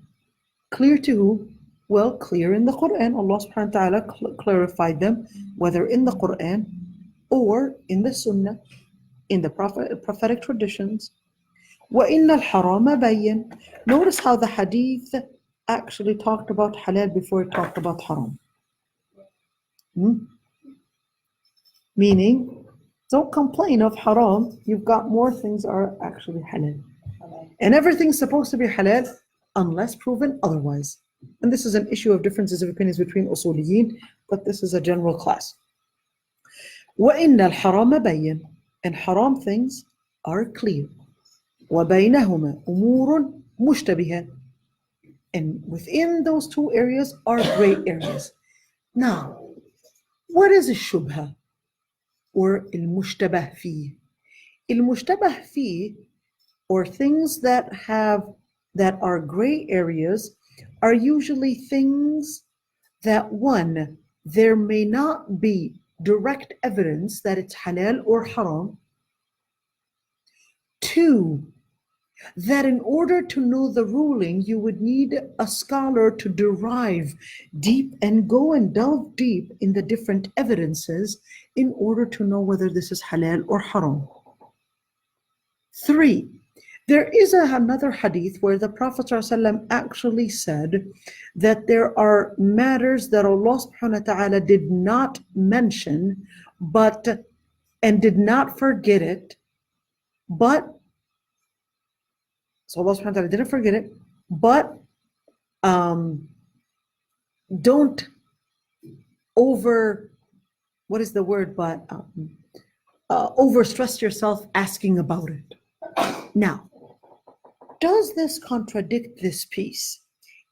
Clear to who? Well, clear in the Quran. Allah subhanahu wa ta'ala clarified them, whether in the Quran or in the Sunnah, in the prophetic traditions. وَإِنَّ الْحَرَامَ بَيِّنْ. Notice how the hadith actually talked about halal before it talked about haram. Meaning, don't complain of haram. You've got more things are actually halal. And everything's supposed to be halal unless proven otherwise. And this is an issue of differences of opinions between usuliyin, but this is a general class. وَإِنَّ الْحَرَامَ بَيِّنْ. And haram things are clear. وَبَيْنَهُمَا أُمُورٌ مُشْتَبِهَةٌ. And within those two areas are gray areas. Now, what is a shubha or al-mushtabah fi? Al-mushtabah fi, or things that are gray areas, are usually things that, one, there may not be direct evidence that it's halal or haram. Two, that in order to know the ruling, you would need a scholar to derive deep and go and delve deep in the different evidences in order to know whether this is halal or haram. Three, there is another hadith where the Prophet ﷺ actually said that there are matters that Allah subhanahu wa ta'ala did not mention and did not forget it, but so Allah subhanahu wa ta'ala didn't forget it, but don't overstress yourself asking about it. Now, does this contradict this piece?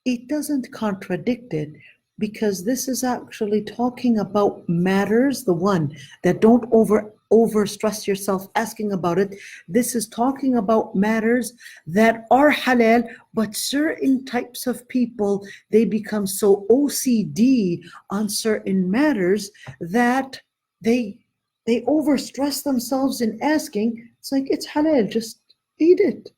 It doesn't contradict it, because this is actually talking about matters, the one that don't overstress yourself asking about it. This is talking about matters that are halal, but certain types of people, they become so OCD on certain matters that they overstress themselves in asking. It's like, it's halal, just eat it.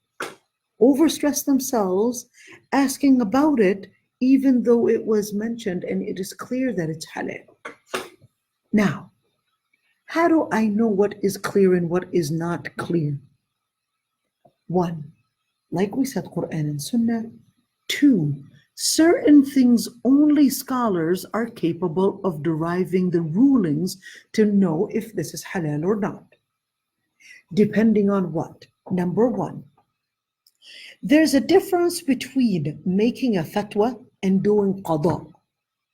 Overstress themselves asking about it, even though it was mentioned and it is clear that it's halal. Now, how do I know what is clear and what is not clear? One, like we said, Quran and Sunnah. Two, certain things only scholars are capable of deriving the rulings to know if this is halal or not. Depending on what? Number one, there's a difference between making a fatwa and doing qada.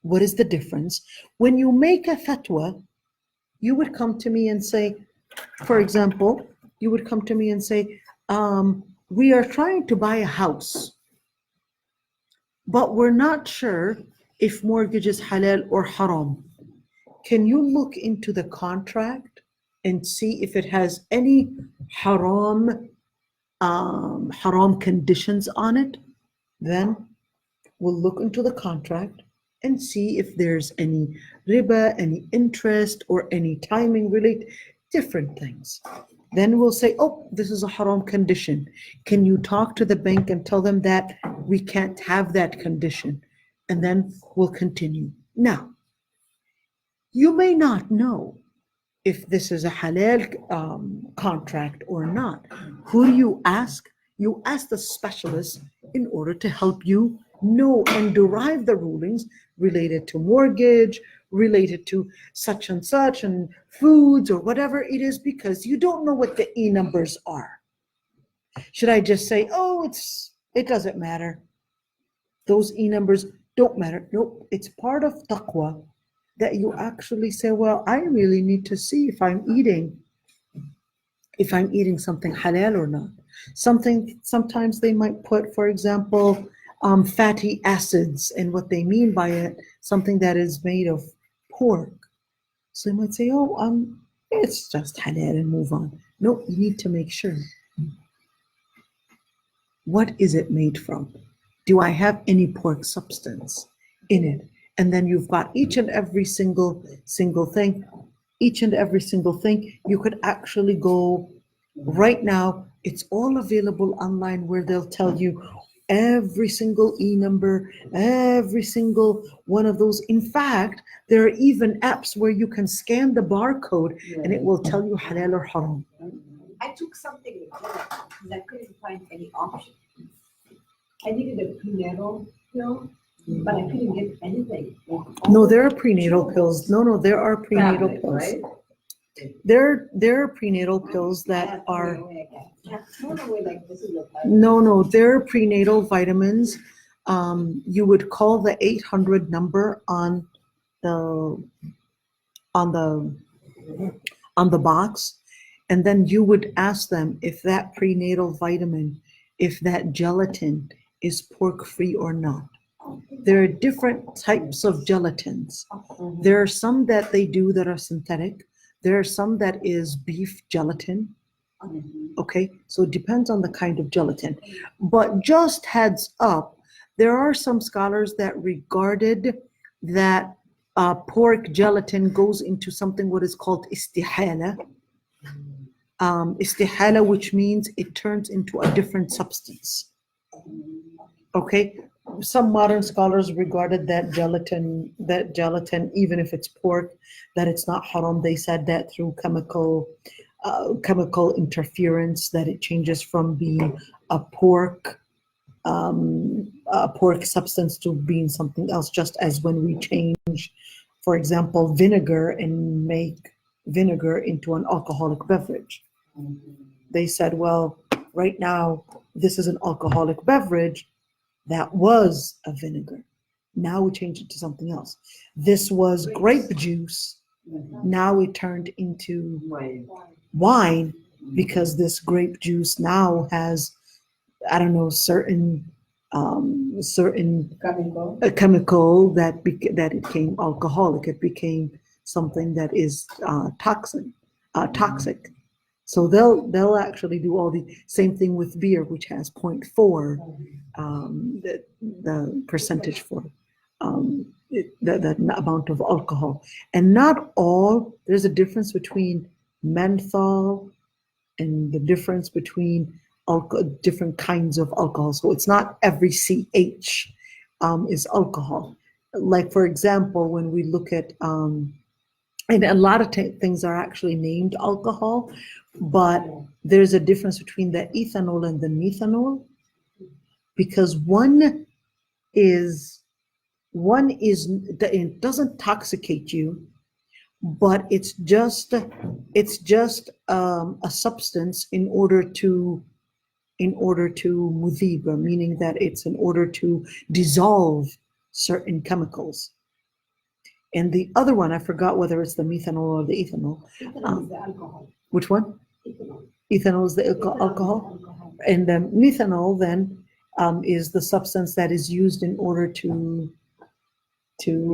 What is the difference? When you make a fatwa, you would come to me and say, for example, you would come to me and say, we are trying to buy a house, but we're not sure if mortgage is halal or haram. Can you look into the contract and see if it has any haram conditions on it, then we'll look into the contract and see if there's any riba, any interest, or any timing related, different things. Then we'll say, oh, this is a haram condition. Can you talk to the bank and tell them that we can't have that condition? And then we'll continue. Now, you may not know if this is a halal contract or not. Who do you ask? You ask the specialist in order to help you know and derive the rulings related to mortgage, related to such and foods or whatever it is, because you don't know what the E numbers are. Should I just say, oh, it doesn't matter. Those E numbers don't matter. Nope, it's part of taqwa that you actually say, well, I really need to see if I'm eating something halal or not. Sometimes they might put, for example, fatty acids, and what they mean by it, something that is made of pork. So you might say, oh, it's just halal and move on. No, you need to make sure. What is it made from? Do I have any pork substance in it? And then you've got each and every single thing. Each and every single thing, you could actually go right now. It's all available online where they'll tell you every single E number, every single one of those. In fact, there are even apps where you can scan the barcode and it will tell you halal or haram. I took something because I couldn't find any option. I needed a prenatal pill, but I couldn't get anything. No, there are prenatal pills. No, there are prenatal Tablet, pills. right? There are prenatal pills that are, No. no, there are prenatal vitamins. You would call the 800 number on the box, and then you would ask them if that prenatal vitamin, if that gelatin is pork free or not. There are different types of gelatins. There are some that they do that are synthetic. There are some that is beef gelatin. Okay, so it depends on the kind of gelatin. But just heads up, there are some scholars that regarded that pork gelatin goes into something what is called istihala. Istihala, which means it turns into a different substance. Okay, some modern scholars regarded that gelatin, even if it's pork, that it's not haram. They said that through chemical interference, that it changes from being a pork substance to being something else, just as when we change, for example, vinegar and make vinegar into an alcoholic beverage. They said, well, right now, this is an alcoholic beverage that was a vinegar. Now we change it to something else. This was grape juice. Now it turned into wine because this grape juice now has, I don't know, certain chemical that it became alcoholic. It became something that is toxic. So they'll actually do all the same thing with beer, which has 0.4, the percentage for the amount of alcohol. And not all, there's a difference between menthol and the difference between different kinds of alcohol. So it's not every CH is alcohol. Like, for example, when we look at, and a lot of things are actually named alcohol, but there's a difference between the ethanol and the methanol, because one is it doesn't intoxicate you, but it's just a substance in order to mudhiba, meaning that it's in order to dissolve certain chemicals. And the other one, I forgot whether it's the methanol or the ethanol. Ethanol is the alcohol. Which one? Ethanol. Ethanol is the alcohol. And the methanol then is the substance that is used in order to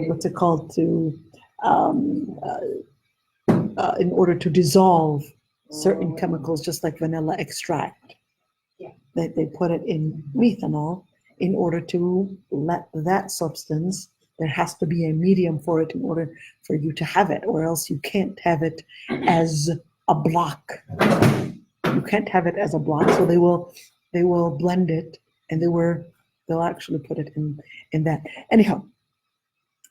what's it called, to in order to dissolve certain chemicals, just like vanilla extract. Yeah. They put it in methanol in order to let that substance, there has to be a medium for it in order for you to have it, or else you can't have it as a block. You can't have it as a block, so they will blend it, and they'll actually put it in that. Anyhow,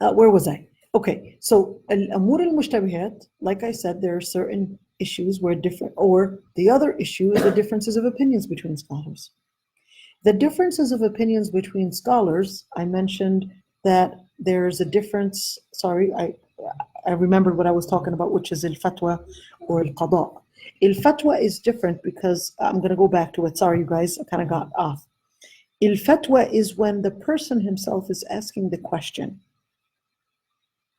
where was I? Okay, so al-amur al-mushtabihat, like I said, there are certain issues where different, or the other issue is the differences of opinions between scholars. The differences of opinions between scholars, I mentioned that there's a difference, sorry, I remembered what I was talking about, which is al-fatwa or al-qada. Il-fatwa is different because, I'm going to go back to it, sorry you guys, I kind of got off. Il-fatwa is when the person himself is asking the question.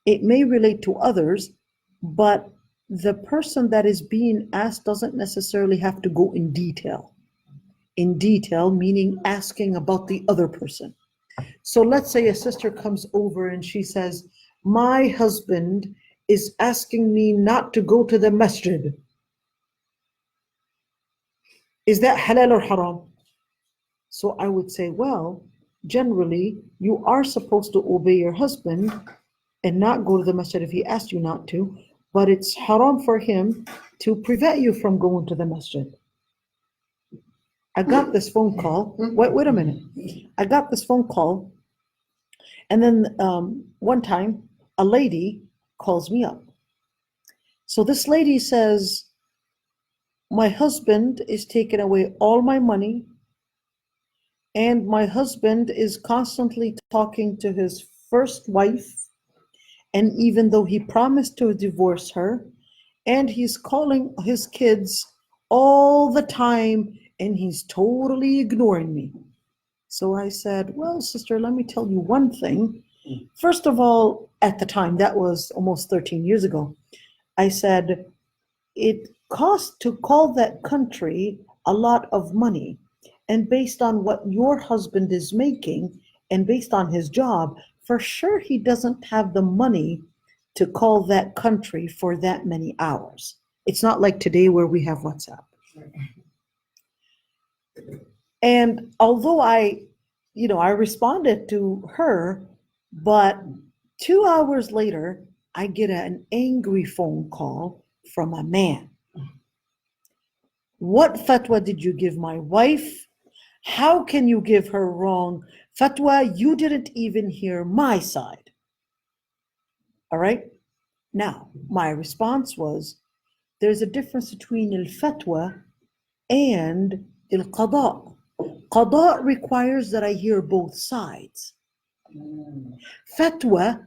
It may relate to others, but the person that is being asked doesn't necessarily have to go in detail. In detail, meaning asking about the other person. So let's say a sister comes over and she says, my husband is asking me not to go to the masjid. Is that halal or haram? So I would say, well, generally, you are supposed to obey your husband and not go to the masjid if he asked you not to, but it's haram for him to prevent you from going to the masjid. I got this phone call. Wait a minute. I got this phone call, and then one time a lady calls me up. So this lady says, my husband is taking away all my money, and my husband is constantly talking to his first wife, and even though he promised to divorce her, and he's calling his kids all the time, and he's totally ignoring me. So I said, well, sister, let me tell you one thing. First of all, at the time, that was almost 13 years ago, I said, it costs to call that country a lot of money. And based on what your husband is making, and based on his job, for sure he doesn't have the money to call that country for that many hours. It's not like today where we have WhatsApp. And although I responded to her, but 2 hours later, I get an angry phone call from a man. What fatwa did you give my wife? How can you give her wrong fatwa? You didn't even hear my side. All right? Now, my response was, there's a difference between al-fatwa and al-qada. Qada requires that I hear both sides. Fatwa,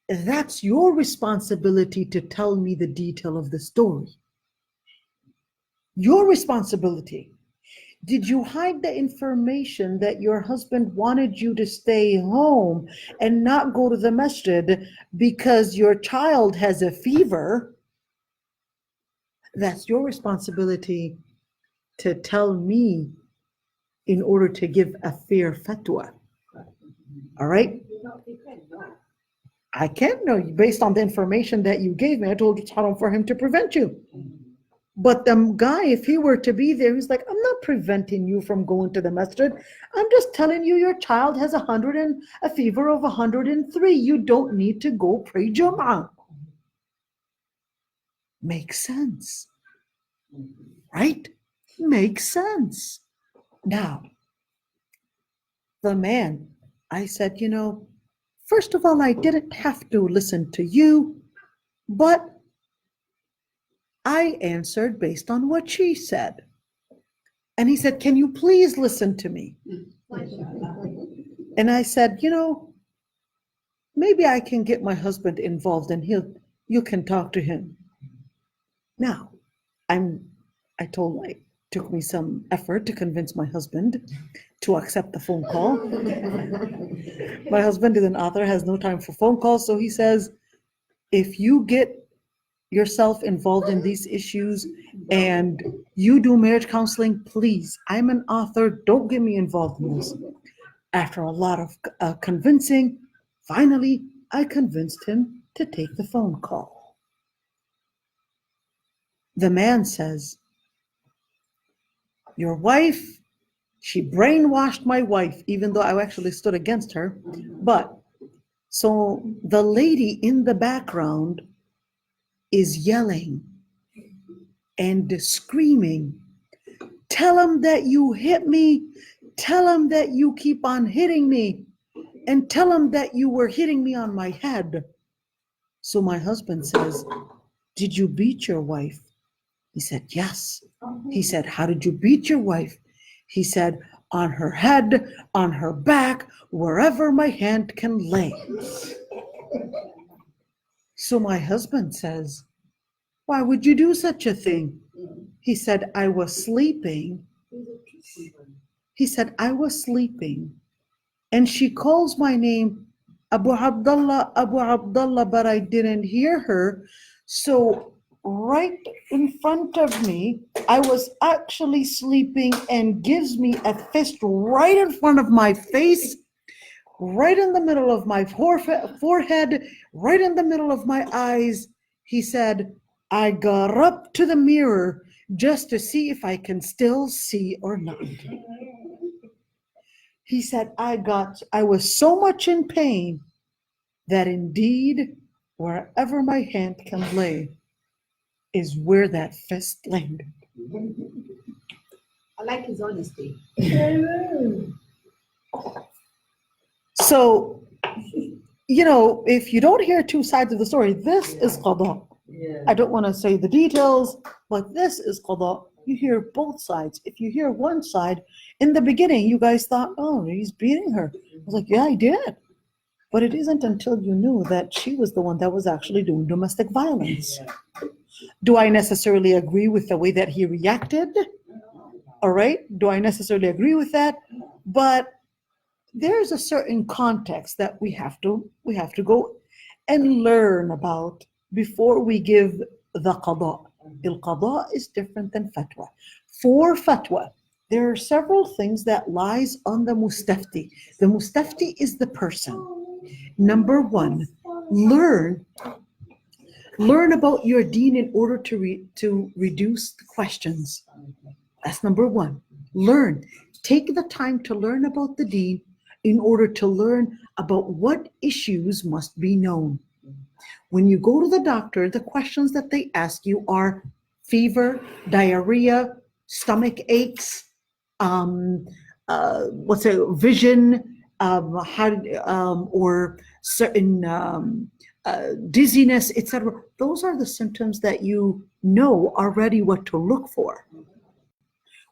that's your responsibility to tell me the detail of the story. Your responsibility. Did you hide the information that your husband wanted you to stay home and not go to the masjid because your child has a fever? That's your responsibility to tell me in order to give a fair fatwa. All right? I can't know based on the information that you gave me. I told you it's haram for him to prevent you. But the guy, if he were to be there, he's like, I'm not preventing you from going to the masjid. I'm just telling you your child has a fever of 103. You don't need to go pray Jum'ah. Makes sense. Right? Makes sense. Now, the man, I said, first of all, I didn't have to listen to you, but I answered based on what she said. And he said, can you please listen to me? And I said, maybe I can get my husband involved and you can talk to him. Now, it took me some effort to convince my husband to accept the phone call. My husband is an author, has no time for phone calls. So he says, if you get yourself involved in these issues and you do marriage counseling, please, I'm an author, don't get me involved in this. After a lot of convincing, finally, I convinced him to take the phone call. The man says, your wife, she brainwashed my wife, even though I actually stood against her. But so the lady in the background is yelling and screaming, tell him that you hit me, tell him that you keep on hitting me, and tell him that you were hitting me on my head. So my husband says, did you beat your wife? He said, yes. He said, how did you beat your wife? He said, on her head, on her back, wherever my hand can lay. So my husband says, why would you do such a thing? He said, I was sleeping. He said, I was sleeping. And she calls my name, Abu Abdullah, but I didn't hear her. So right in front of me, I was actually sleeping, and gives me a fist right in front of my face, right in the middle of my forehead, right in the middle of my eyes. He said, I got up to the mirror just to see if I can still see or not. He said, I was so much in pain that indeed, wherever my hand can lay is where that fist landed. I like his honesty. So, you know, if you don't hear two sides of the story, this is qada. Yeah. I don't want to say the details, but this is qada. You hear both sides. If you hear one side, in the beginning, you guys thought, oh, he's beating her. I was like, yeah, I did. But it isn't until you knew that she was the one that was actually doing domestic violence. Do I necessarily agree with the way that he reacted? All right. Do I necessarily agree with that? But there's a certain context that we have to go and learn about before we give the qada. Al-qada is different than fatwa. For fatwa, there are several things that lies on the mustafti. The mustafti is the person. Number one, learn about your deen in order to reduce the questions. That's number one. Learn. Take the time to learn about the deen in order to learn about what issues must be known. When you go to the doctor, the questions that they ask you are fever, diarrhea, stomach aches, vision, or certain dizziness, etc. Those are the symptoms that you know already what to look for.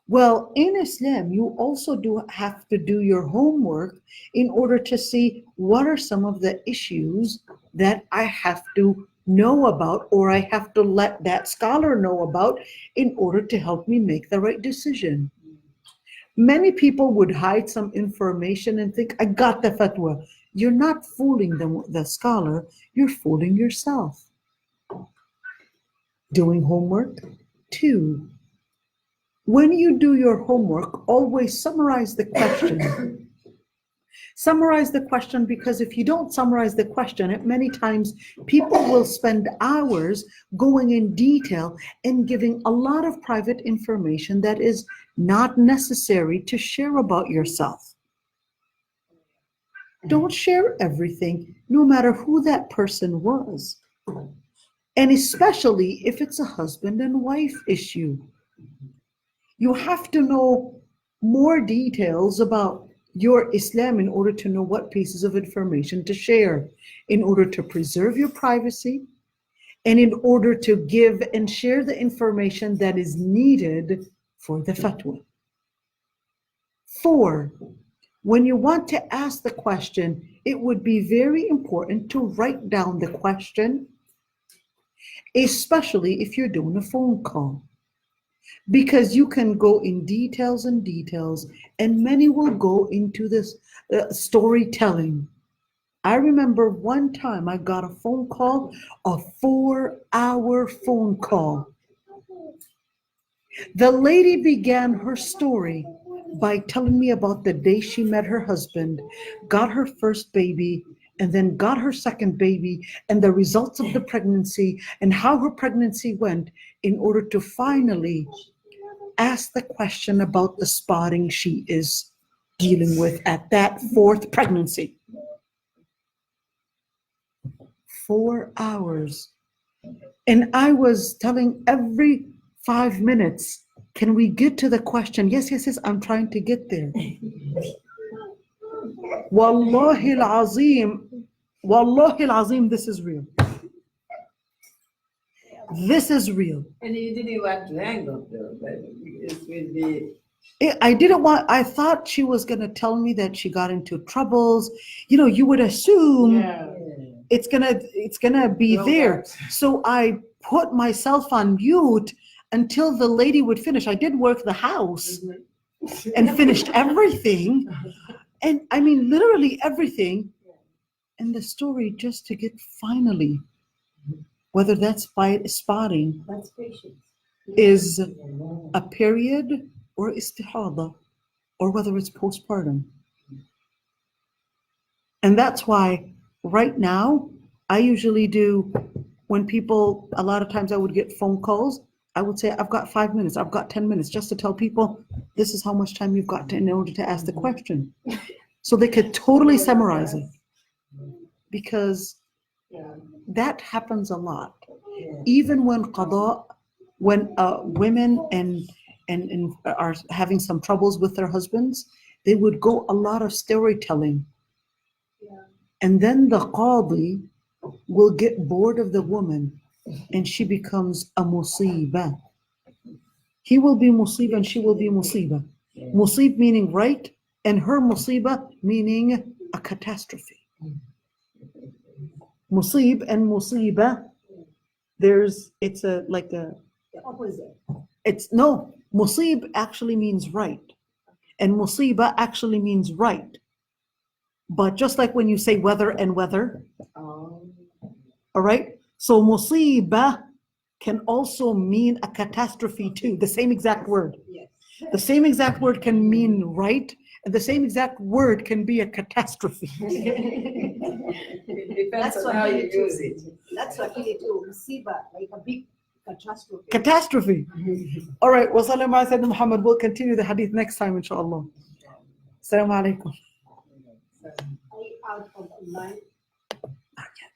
Well, in Islam, you also have to do your homework in order to see what are some of the issues that I have to know about, or I have to let that scholar know about in order to help me make the right decision. Many people would hide some information and think, I got the fatwa. You're not fooling the scholar, you're fooling yourself. Doing homework. 2, when you do your homework, always summarize the question. Summarize the question, because if you don't summarize the question, many times people will spend hours going in detail and giving a lot of private information that is not necessary to share about yourself. Don't share everything, no matter who that person was. And especially if it's a husband and wife issue. You have to know more details about your Islam in order to know what pieces of information to share, in order to preserve your privacy, and in order to give and share the information that is needed for the fatwa. 4, when you want to ask the question, it would be very important to write down the question, especially if you're doing a phone call. Because you can go in details and details, and many will go into this storytelling. I remember one time I got a phone call, a 4-hour phone call. The lady began her story by telling me about the day she met her husband, got her first baby, and then got her second baby and the results of the pregnancy and how her pregnancy went in order to finally ask the question about the spotting she is dealing with at that fourth pregnancy. 4 hours. And I was telling every 5 minutes, can we get to the question? Yes, yes, yes, I'm trying to get there. Wallahi al-Azim, this is real. This is real. And you didn't want to hang up though, but it will be. I thought she was going to tell me that she got into troubles. You know, you would assume it's gonna be there. So I put myself on mute until the lady would finish. I did work the house and finished everything. And I mean, literally everything. And the story just to get finally, whether that's by spotting, That's patience. is a period or istihada, or whether it's postpartum. And that's why right now, I usually do, when people, a lot of times I would get phone calls, I would say, I've got 5 minutes, I've got 10 minutes, just to tell people, this is how much time you've got in order to ask the question. So they could totally summarize it. Because that happens a lot. Even when qada, when women and are having some troubles with their husbands, they would go a lot of storytelling. And then the qadi will get bored of the woman and she becomes a musibah. He will be musibah and she will be musibah. Musib meaning right, and her musibah meaning a catastrophe. Musib and musibah, it's The opposite. no, musib actually means right, and musibah actually means right. But just like when you say weather and weather, all right? So musibah can also mean a catastrophe too, the same exact word. Yes. The same exact word can mean right, and the same exact word can be a catastrophe. It depends That's on how you what use it. That's what really do. Musiba, like a big catastrophe. Catastrophe. All right, wa sallallahu ala Sayyidina Muhammad. We'll continue the hadith next time, inshallah. Assalamu alaikum. Are you out of line? Not yet.